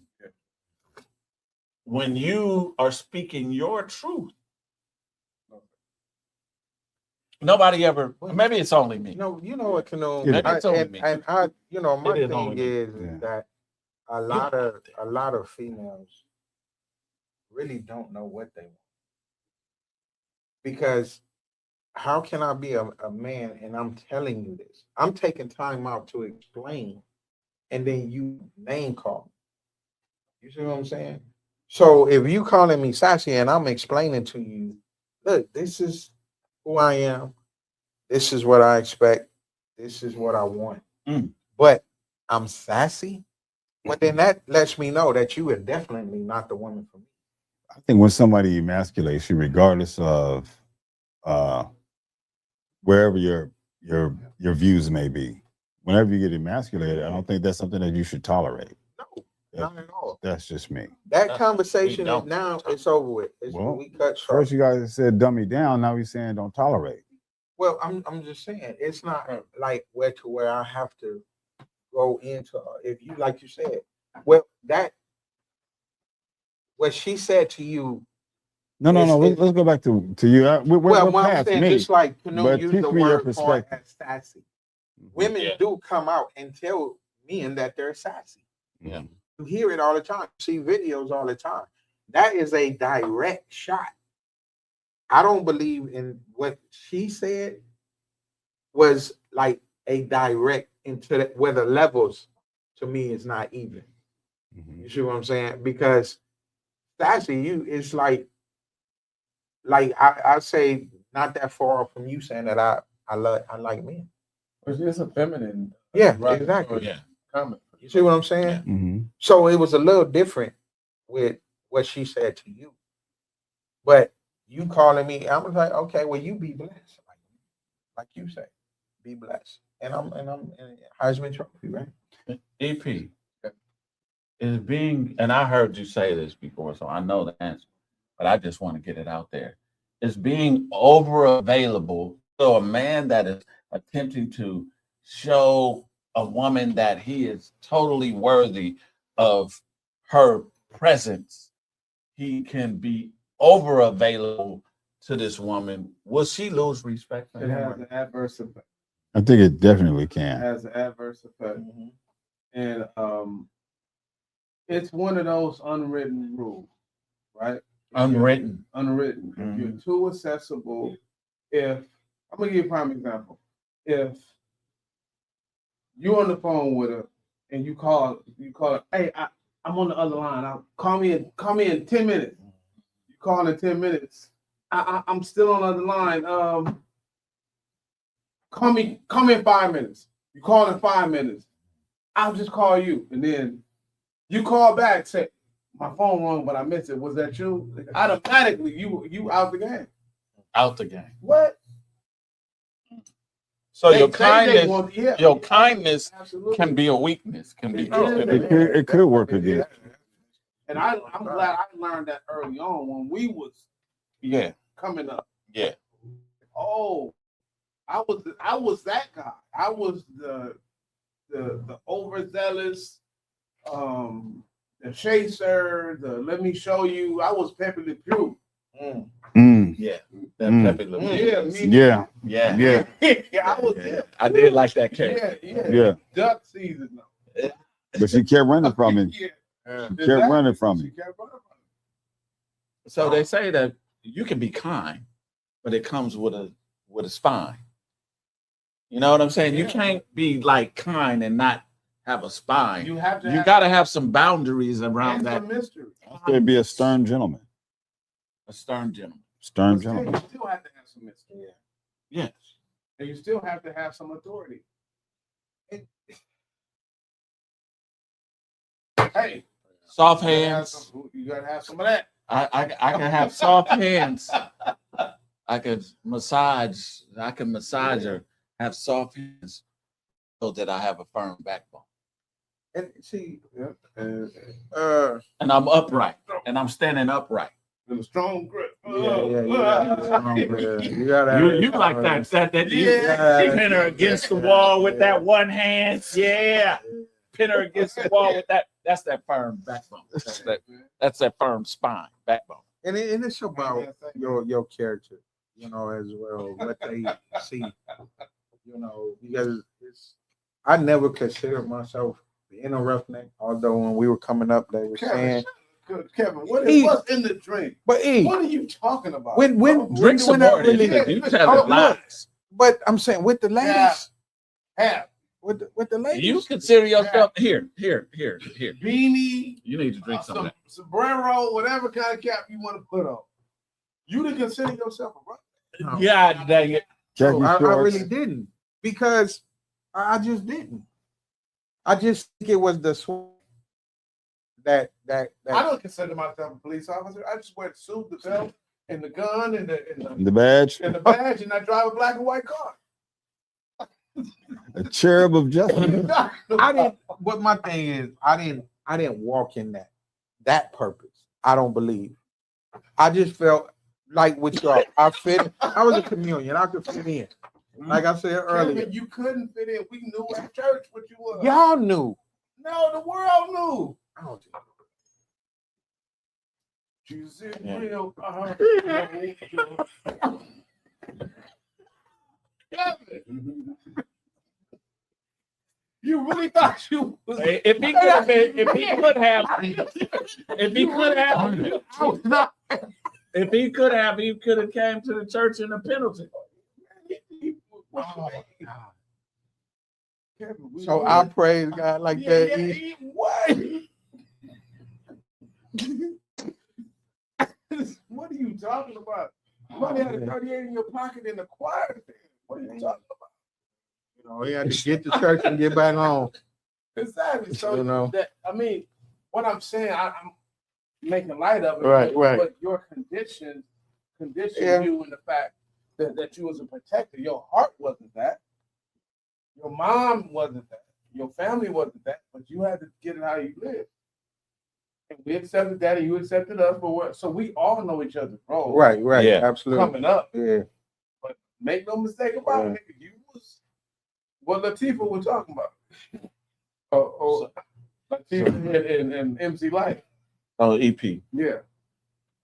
When you are speaking your truth. Nobody ever. Maybe it's only me. You know what, Canoe? Maybe it's only me. And my It is thing only me. is Yeah. that a lot of females really don't know what they want. Because how can I be a man and I'm telling you this? I'm taking time out to explain, and then you name call. You see what I'm saying? So if you calling me sassy and I'm explaining to you, look, this is who I am. This is what I expect. This is what I want. But I'm sassy. Well, then that lets me know that you are definitely not the woman for me. I think when somebody emasculates you, regardless of wherever your views may be, whenever you get emasculated, I don't think that's something that you should tolerate. No, not at all. That's just me. That That's- conversation we is don't. now it's over with. Well, We cut short. First, you guys said dumb me down. Now he's saying don't tolerate. Well, I'm just saying it's not like where I have to go into if you like you said. Well, that what she said to you. No. It's- Let's go back to you. We're Well, what I'm past saying, me. just like Canoe but used teach the me your word for perspective. as sassy. Women Yeah. do come out and tell men that they're sassy. Yeah. You hear it all the time. See videos all the time. That is a direct shot. I don't believe in what she said was like a direct into the, where the levels to me is not even. Mhm. You see what I'm saying? Because sassy, it's like I say not that far from you saying that I like men. It's a feminine. Yeah, right, exactly. Yeah. comment. You see what I'm saying? Yeah. Mhm. So it was a little different with what she said to you. But you calling me, I was like, okay, well, you be blessed. Like you say, be blessed. And I'm Heisman Trophy, right? EP is being, and I heard you say this before, so I know the answer, but I just want to get it out there. Is being over available. So a man that is attempting to show a woman that he is totally worthy of her presence, he can be over available to this woman. Will she lose respect for It him? has an adverse effect. I think it definitely It can. has an adverse effect. Mhm. And it's one of those unwritten rules, right? Unwritten. Unwritten. If you're too accessible, I'm gonna give you a prime example. If you're on the phone with her and you call her, hey, I'm on the other line. Call me in 10 minutes. You call in 10 minutes. I'm still on the other line. Call me in 5 minutes. You call in 5 minutes. I'll just call you. And then you call back, say, my phone rung, but I missed it. Was that you? Automatically, you out the game. Out the game. What? So your They kindness, want- yeah. your kindness Absolutely. can be a weakness. Can be It is. considered. It could work again. And I'm glad I learned that early on when we was Yeah, coming up. yeah. Oh, I was that guy. I was the overzealous, the chaser, the let me show you. I was Pepe Le Pew. Mm. Yeah. That Mm. Pepe Le Pew. Yeah, me. Yeah. Yeah. Yeah, I was there. I did like that character. Yeah. Duck season though. But she kept running from him. Yeah. She kept running from She him. kept running from So they say that you can be kind, but it comes with a spine. You know what I'm saying? You Yeah. can't be like kind and not have a spine. You have to. You got to have some boundaries around and that. some mystery. It'd be a stern gentleman. A stern gentleman. Stern But still, gentleman. you still have to have some mystery. Yes. And you still have to have some authority. Hey, Soft you gotta have hands. you gotta have some of that. I can have soft hands. I can massage or have soft hands so that I have a firm backbone. And see, And And I'm upright. And I'm standing upright. a strong grip. you gotta have You like that you Yeah. pin her against the wall with that one hand. Yeah. Pin her against the wall with that. That's that firm backbone. That's that firm spine, backbone. And it's about your character, as well, what they see, because I never considered myself the inner roughneck, although when we were coming up, they were saying, Kevin, He- what's in the drink? but What are you talking about? Drink some I more. really- You telling lies. but I'm saying with the ladies, Have with the ladies, You consider yourself here. beanie, You need to drink some of that. sombrero, whatever kind of cap you want to put on. You didn't consider yourself a rough. No. God dang it. Khaki No, I shorts. really didn't, because I just didn't. I just think it was the that I don't consider myself a police officer. I just wear the suit, the belt, and the gun, and the The badge. badge, and I drive a black and white car. A cherub of justice. I didn't. But my thing is, I didn't walk in that purpose. I don't believe. I just felt like with y'all, I fit. I was a chameleon. I could fit in. Like I said earlier, Kevin, you couldn't fit in. We knew at church what you were. y'all knew. No, the world knew. I don't think- Jesus is Yeah. real. Kevin, you really thought you was. If he could have been, if he could have, I was not. he could have came to the church in a penalty. Oh, Kevin, we So knew I it. praise God like Yeah, that. yeah, what? What are you talking about? You only had a 38 in your pocket in the choir. What are you talking about? You know, he had to get to church and get back home. Exactly. So You know. that, I mean, what I'm saying, I'm making light of it. Right, but, right. But your condition Yeah. you in the fact that you was a protector. Your heart wasn't that. Your mom wasn't that. Your family wasn't that. But you had to get it how you live. And we accepted that, and you accepted us for what? So we all know each other's roles. Right, Yeah. absolutely. Coming up, Yeah. but make no mistake about it, nigga, you was what Latifah was talking about. Latifah and MC Light. Oh, EP. Yeah,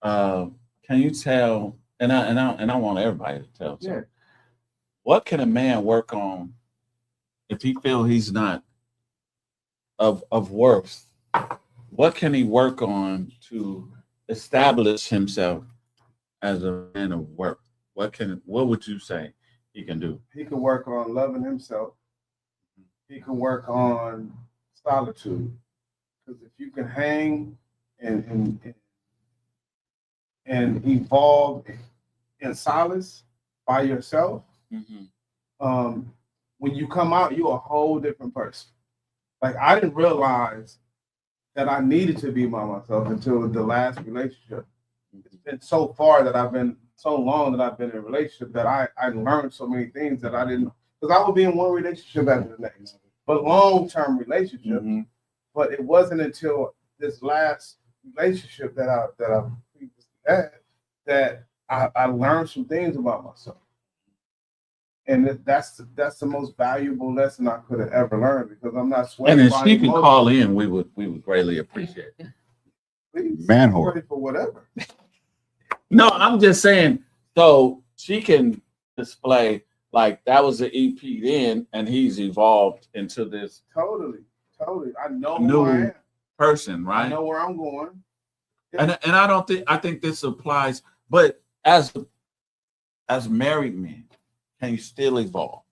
Can you tell? And I want everybody to tell. yeah. What can a man work on if he feel he's not of worth? What can he work on to establish himself as a man of worth? What would you say he can do? He can work on loving himself. He can work on solitude. Because if you can hang and evolve in solace by yourself, when you come out, you're a whole different person. Like I didn't realize that I needed to be by myself until the last relationship. It's been so far that I've been so long that I've been in a relationship that I learned so many things that I didn't, because I would be in one relationship after the next, but long-term relationship. But it wasn't until this last relationship that I previously had that I learned some things about myself. And that's the most valuable lesson I could have ever learned, because I'm not swayed And if by she can emotions. call in, we would greatly appreciate it. Please, Man I'm whore. ready for whatever. No, I'm just saying, so she can display like that was the EP then, and he's evolved into this Totally. I know New who I am. person, I right? know where I'm going. And I think this applies, but as married men, can you still evolve?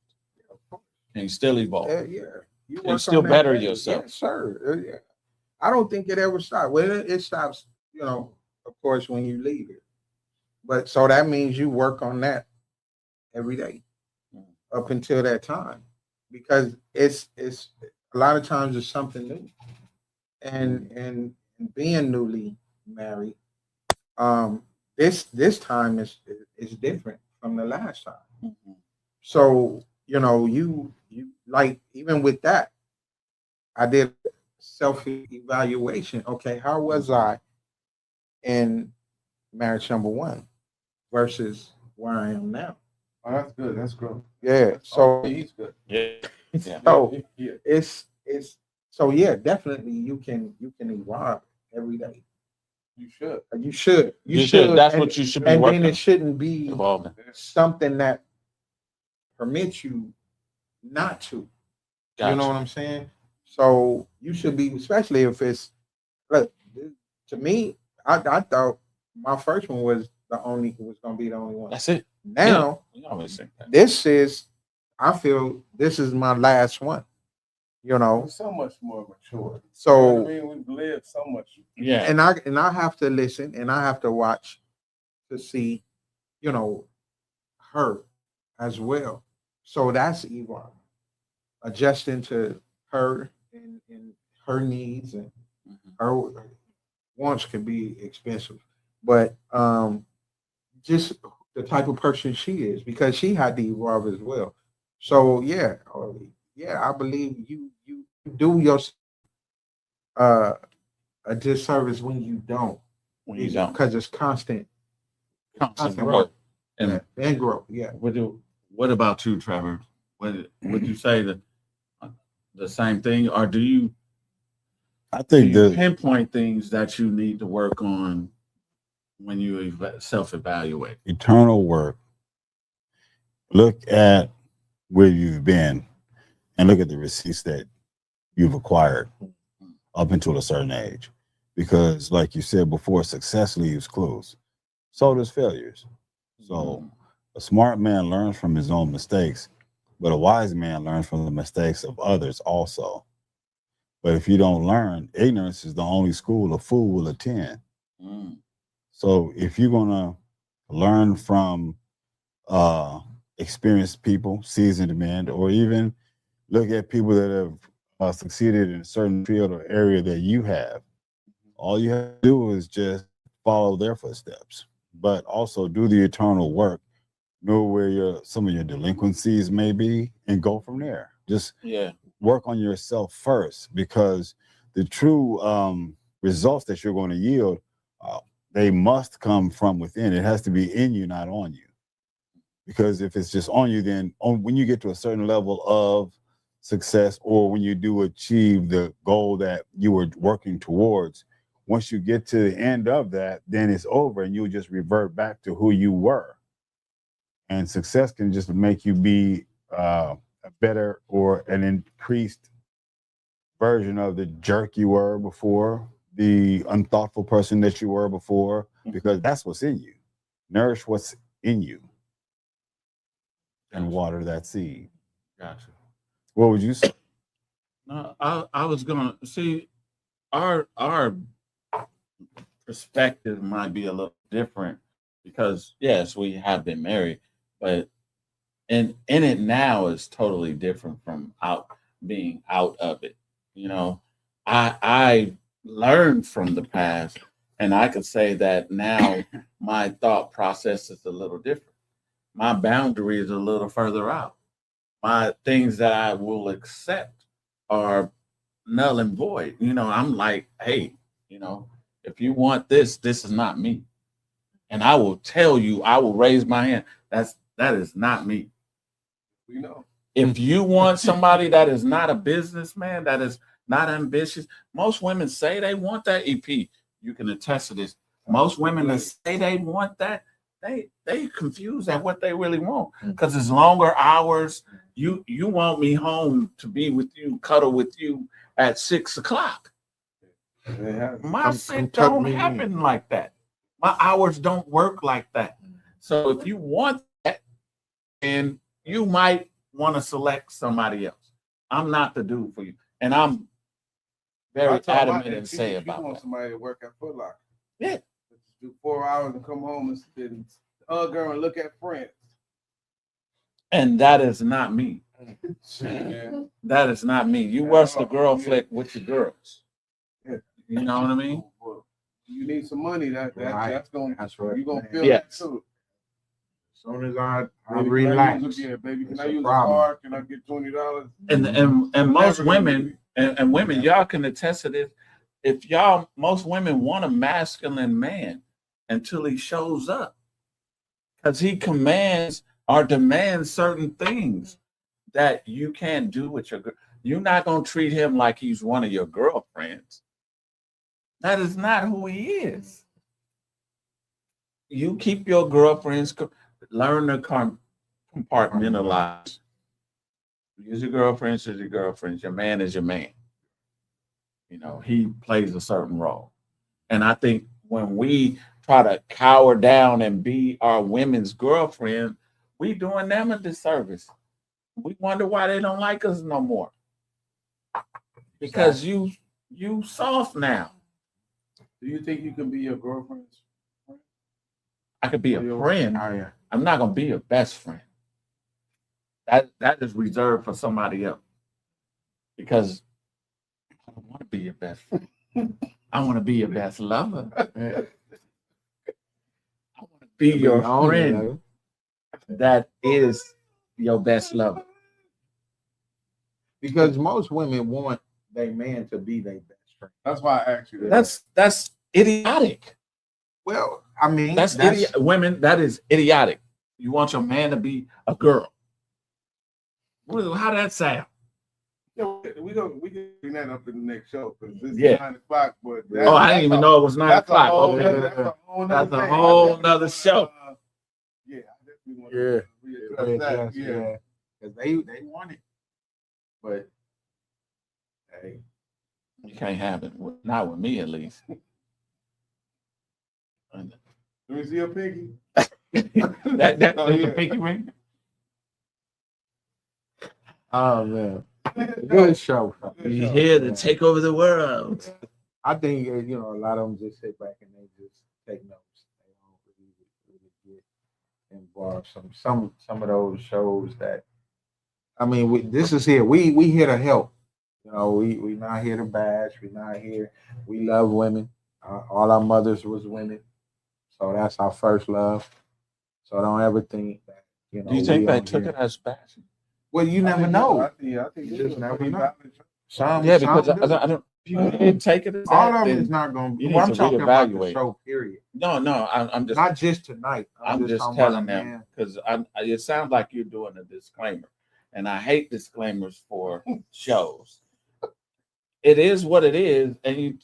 Can you still evolve? Yeah. You And work still on that better daily. yourself. Yes, sir. Yeah. I don't think it ever stops. Well, it stops, of course, when you leave it. But so that means you work on that every day up until that time, because it's a lot of times it's something new, and being newly married, this time is different from the last time. So you like, even with that, I did self-evaluation. Okay, how was I in marriage number one versus where I am now? Oh, that's good. That's good. Yeah. So He's good. Yeah. so Yeah. it's so yeah, definitely you can evolve every day. You should. You should. That's and, what you should be and working then on. it shouldn't be Evolving. something that permits you not to. You know Gotcha. what I'm saying? So you should be, especially if it's, look, to me, I thought my first one was going to be the only one. That's it. Now, We always think that. I feel this is my last one. We're so much more mature. So, I mean, we've lived so much. Yeah. and I have to listen and I have to watch to see, her as well. So that's evolving, adjusting to her and her needs, and her wants can be expensive, but just the type of person she is, because she had to evolve as well. So yeah, yeah, I believe you do your uh a disservice when you don't. When you don't. Because it's constant Constant growth. work. And And growth. Yeah. what about you, Trevor? Would you say the same thing, or do you I think pinpoint things that you need to work on when you self-evaluate? eternal work. Look at where you've been and look at the receipts that you've acquired up until a certain age. Because, like you said before, success leaves clues. So does failures. So a smart man learns from his own mistakes, but a wise man learns from the mistakes of others also. But if you don't learn, ignorance is the only school a fool will attend. Mm. So if you're gonna learn from experienced people, seasoned men, or even look at people that have succeeded in a certain field or area that you have, all you have to do is just follow their footsteps, but also do the eternal work, know where some of your delinquencies may be, and go from there. Just work on yourself first, because the true results that you're going to yield, they must come from within. It has to be in you, not on you. Because if it's just on you, then when you get to a certain level of success, or when you do achieve the goal that you were working towards, once you get to the end of that, then it's over and you'll just revert back to who you were. And success can just make you be a better or an increased version of the jerk you were before, the unthoughtful person that you were before, because that's what's in you. Nourish what's in you and water that seed. Gotcha. What would you say? No, I was gonna see our perspective might be a little different because yes, we have been married, but in it now is totally different from being out of it. You know, I learned from the past, and I could say that now my thought process is a little different. My boundary is a little further out. My things that I will accept are null and void. You know, I'm like, hey, you know, if you want this, this is not me. And I will tell you, I will raise my hand. That is not me. You know. If you want somebody that is not a businessman, that is not ambitious, most women say they want that. EP, you can attest to this. Most women that say they want that, they confused at what they really want, because it's longer hours. You want me home to be with you, cuddle with you at 6 o'clock. My shit don't happen like that. My hours don't work like that. So if you want that, then you might want to select somebody else. I'm not the dude for you. And I'm very adamant and say about that. You want somebody to work at Foot Locker. Yeah. Do 4 hours and come home and then hug her and look at friends. And that is not me. That is not me. You watch the girl flick with your girls. Yeah. You know what I mean? You need some money. That's gonna you're gonna feel that too. As soon as I Baby, relax. baby, can I use a car? Can I get $20? And most women and women, y'all can attest to this. If most women want a masculine man until he shows up, because he commands or demands certain things that you can't do with your girl. You're not gonna treat him like he's one of your girlfriends. That is not who he is. You keep your girlfriends. Learn to compartmentalize. Use your girlfriends as your girlfriends. Your man is your man. You know, he plays a certain role. And I think when we try to cower down and be our women's girlfriend, we doing them a disservice. We wonder why they don't like us no more. Because you soft now. Do you think you can be your girlfriend's friend? I could be a friend. Oh, yeah. I'm not gonna be your best friend. That is reserved for somebody else. Because I don't want to be your best friend. I want to be your best lover. I want to be your friend that is your best lover. Because most women want their man to be their best friend. That's why I asked you that. That's idiotic. Well, I mean, That's idiot. Women, that is idiotic. You want your man to be a girl. How that sound? Yeah, we can bring that up in the next show because it's Yeah. 9 o'clock. But Oh, I didn't even know it was 9 o'clock. That's a whole nother show. Yeah, I definitely want Yeah. to readdress that. Yeah, because they want it, but hey, You can't have it. Not with me, at least. Let me see your pinky. That's Oh, the yeah. pinky ring. oh man, good show. He's here to take over the world. I think a lot of them just sit back and they just take notes. They don't really get involved. Some of those shows that I mean, this is here. We here to help. We not here to bash. We not here. We love women. All our mothers was women, so that's our first love. So don't ever think that Do you think we they on took here. it as fashion? Well, you never know. I think You this just is never pretty know. valid. Some, Yeah, because some do. I don't. If you didn't take it as All that, of them then is not going to you be. need I'm to talking about the reevaluate. show, period. No. I'm just. Not just tonight. I'm just talking about telling a them man. because it sounds like you're doing a disclaimer, and I hate disclaimers for shows. It is what it is, and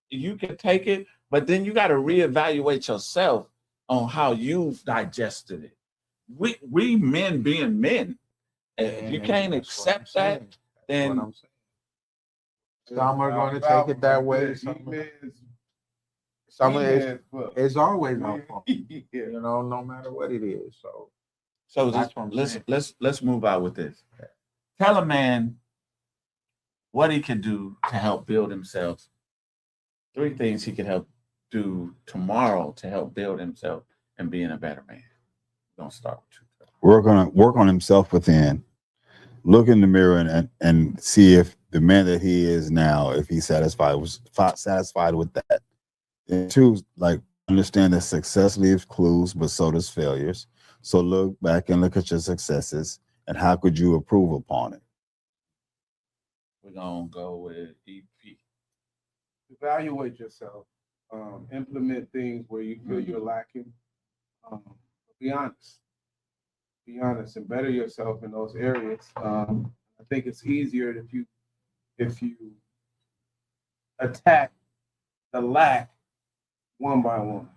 you can take it, but then you got to reevaluate yourself on how you digested it. We men being men, if you can't accept that, then What I'm saying. Some are going to take it that way. Some it's always our fault. No matter what it is. So that's what I'm saying. let's move out with this. Tell a man what he can do to help build himself. 3 things he can help do tomorrow to help build himself and being a better man. We're gonna start with you. Work on himself within. Look in the mirror and see if the man that he is now, if he's satisfied with that. And 2, like understand that success leaves clues, but so does failures. So look back and look at your successes and how could you improve upon it. We're gonna go with EP. Evaluate yourself. Implement things where you feel you're lacking. Be honest. Be honest and better yourself in those areas. I think it's easier if you attack the lack one by one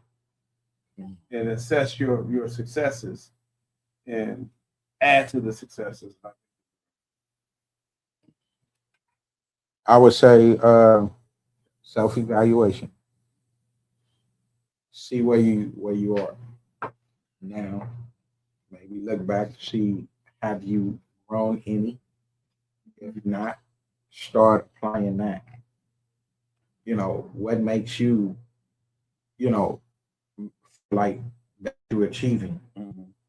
and assess your successes and add to the successes. I would say self-evaluation. See where you are now. Maybe look back, see have you grown any. If not, start applying that. What makes you, like that you're achieving.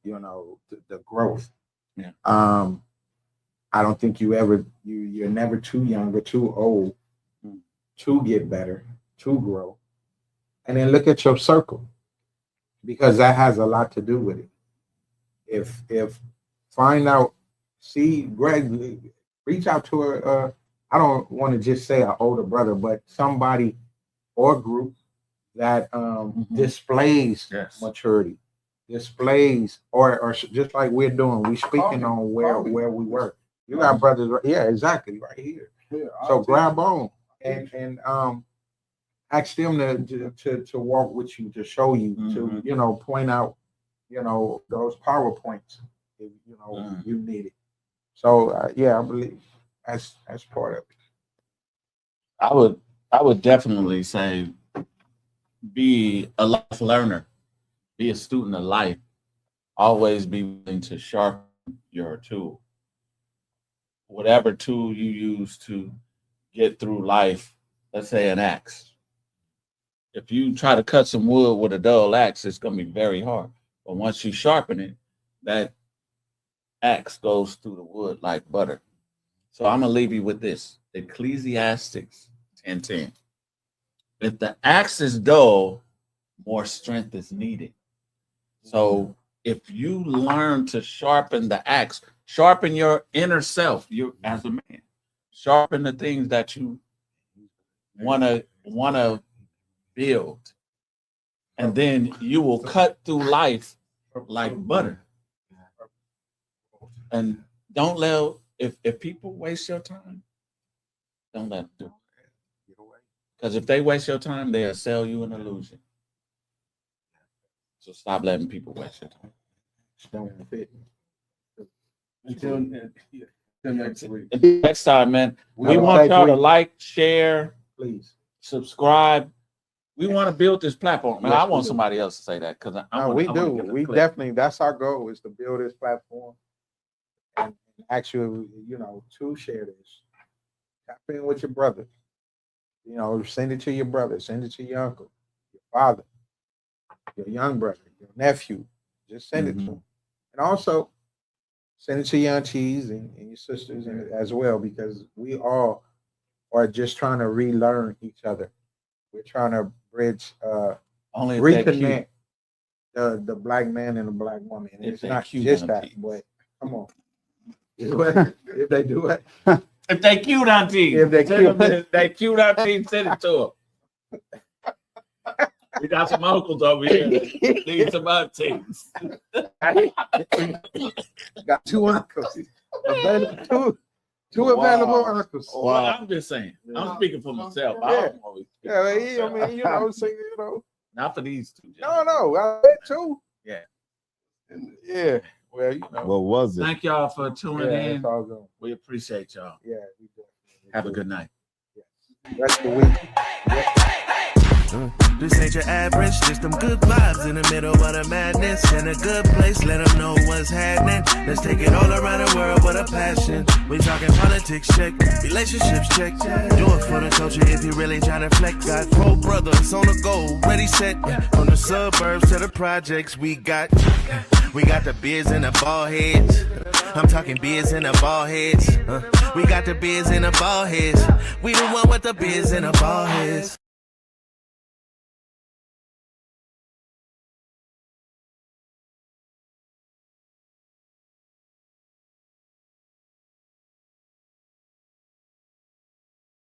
The growth. Yeah. I don't think you're never too young or too old to get better, to grow. And then look at your circle, because that has a lot to do with it. If find out, see Greg, reach out to I don't want to just say an older brother, but somebody or group that displays maturity, displays or just like we're doing. We speaking on where we work. You got brothers, yeah, exactly, right here. Yeah, so grab on and ask them to walk with you, to show you, to point out, those PowerPoints if you need it. So yeah, I believe that's part of it. I would definitely say be a life learner, be a student of life. Always be willing to sharpen your tool. Whatever tool you use to get through life, let's say an axe. If you try to cut some wood with a dull axe, it's going to be very hard. But once you sharpen it, that axe goes through the wood like butter. So I'm going to leave you with this. Ecclesiastes 10:10. If the axe is dull, more strength is needed. So if you learn to sharpen the axe, sharpen your inner self, you as a man, Sharpen the things that you wanna build, and then you will cut through life like butter. And don't let if people waste your time, don't let them do it. Because if they waste your time, they'll sell you an illusion. So stop letting people waste your time. Don't fit. Until next week. Until next time, man. We Have a want safe y'all to week. like, share, Please. subscribe. We want to build this platform. Man, Yes, I we want do. somebody else to say that because No, we do. We definitely, that's our goal, is to build this platform and actually, to share this. Tap in with your brother. Send it to your brother, send it to your uncle, your father, your young brother, your nephew. Just send it to them. And also send it to your aunties and your sisters as well, because we all are just trying to relearn each other. We're trying to bridge, Only if they're reconnect cute. the black man and the black woman. And If it's they not cute just that, aunties. but come on. If they do it, If they cute aunties, If they send cute. them if they cute aunties, send it to them. We got some uncles over here that need some aunties. got two uncles. Available, two available uncles. Well, I'm just saying. I'm speaking for myself. I don't always speak Yeah, for I myself. mean, Not for these two. no, I bet too. Yeah. Yeah. Well, What was it? Thank y'all for tuning yeah, in. it's all good. We appreciate y'all. Yeah, we do. Have a good night. Rest of the week. This ain't your average, just them good vibes in the middle of the madness. In a good place, let them know what's happening. Let's take it all around the world with a passion. We talking politics, check, relationships, check. Do it for the culture if you really trying to flex. Got 4 brothers on the go, ready, set. From the suburbs to the projects, we got the beers and the ball heads. I'm talking beers and the ball heads. We got the beers and the ball heads. We the one with the beers and the ball heads.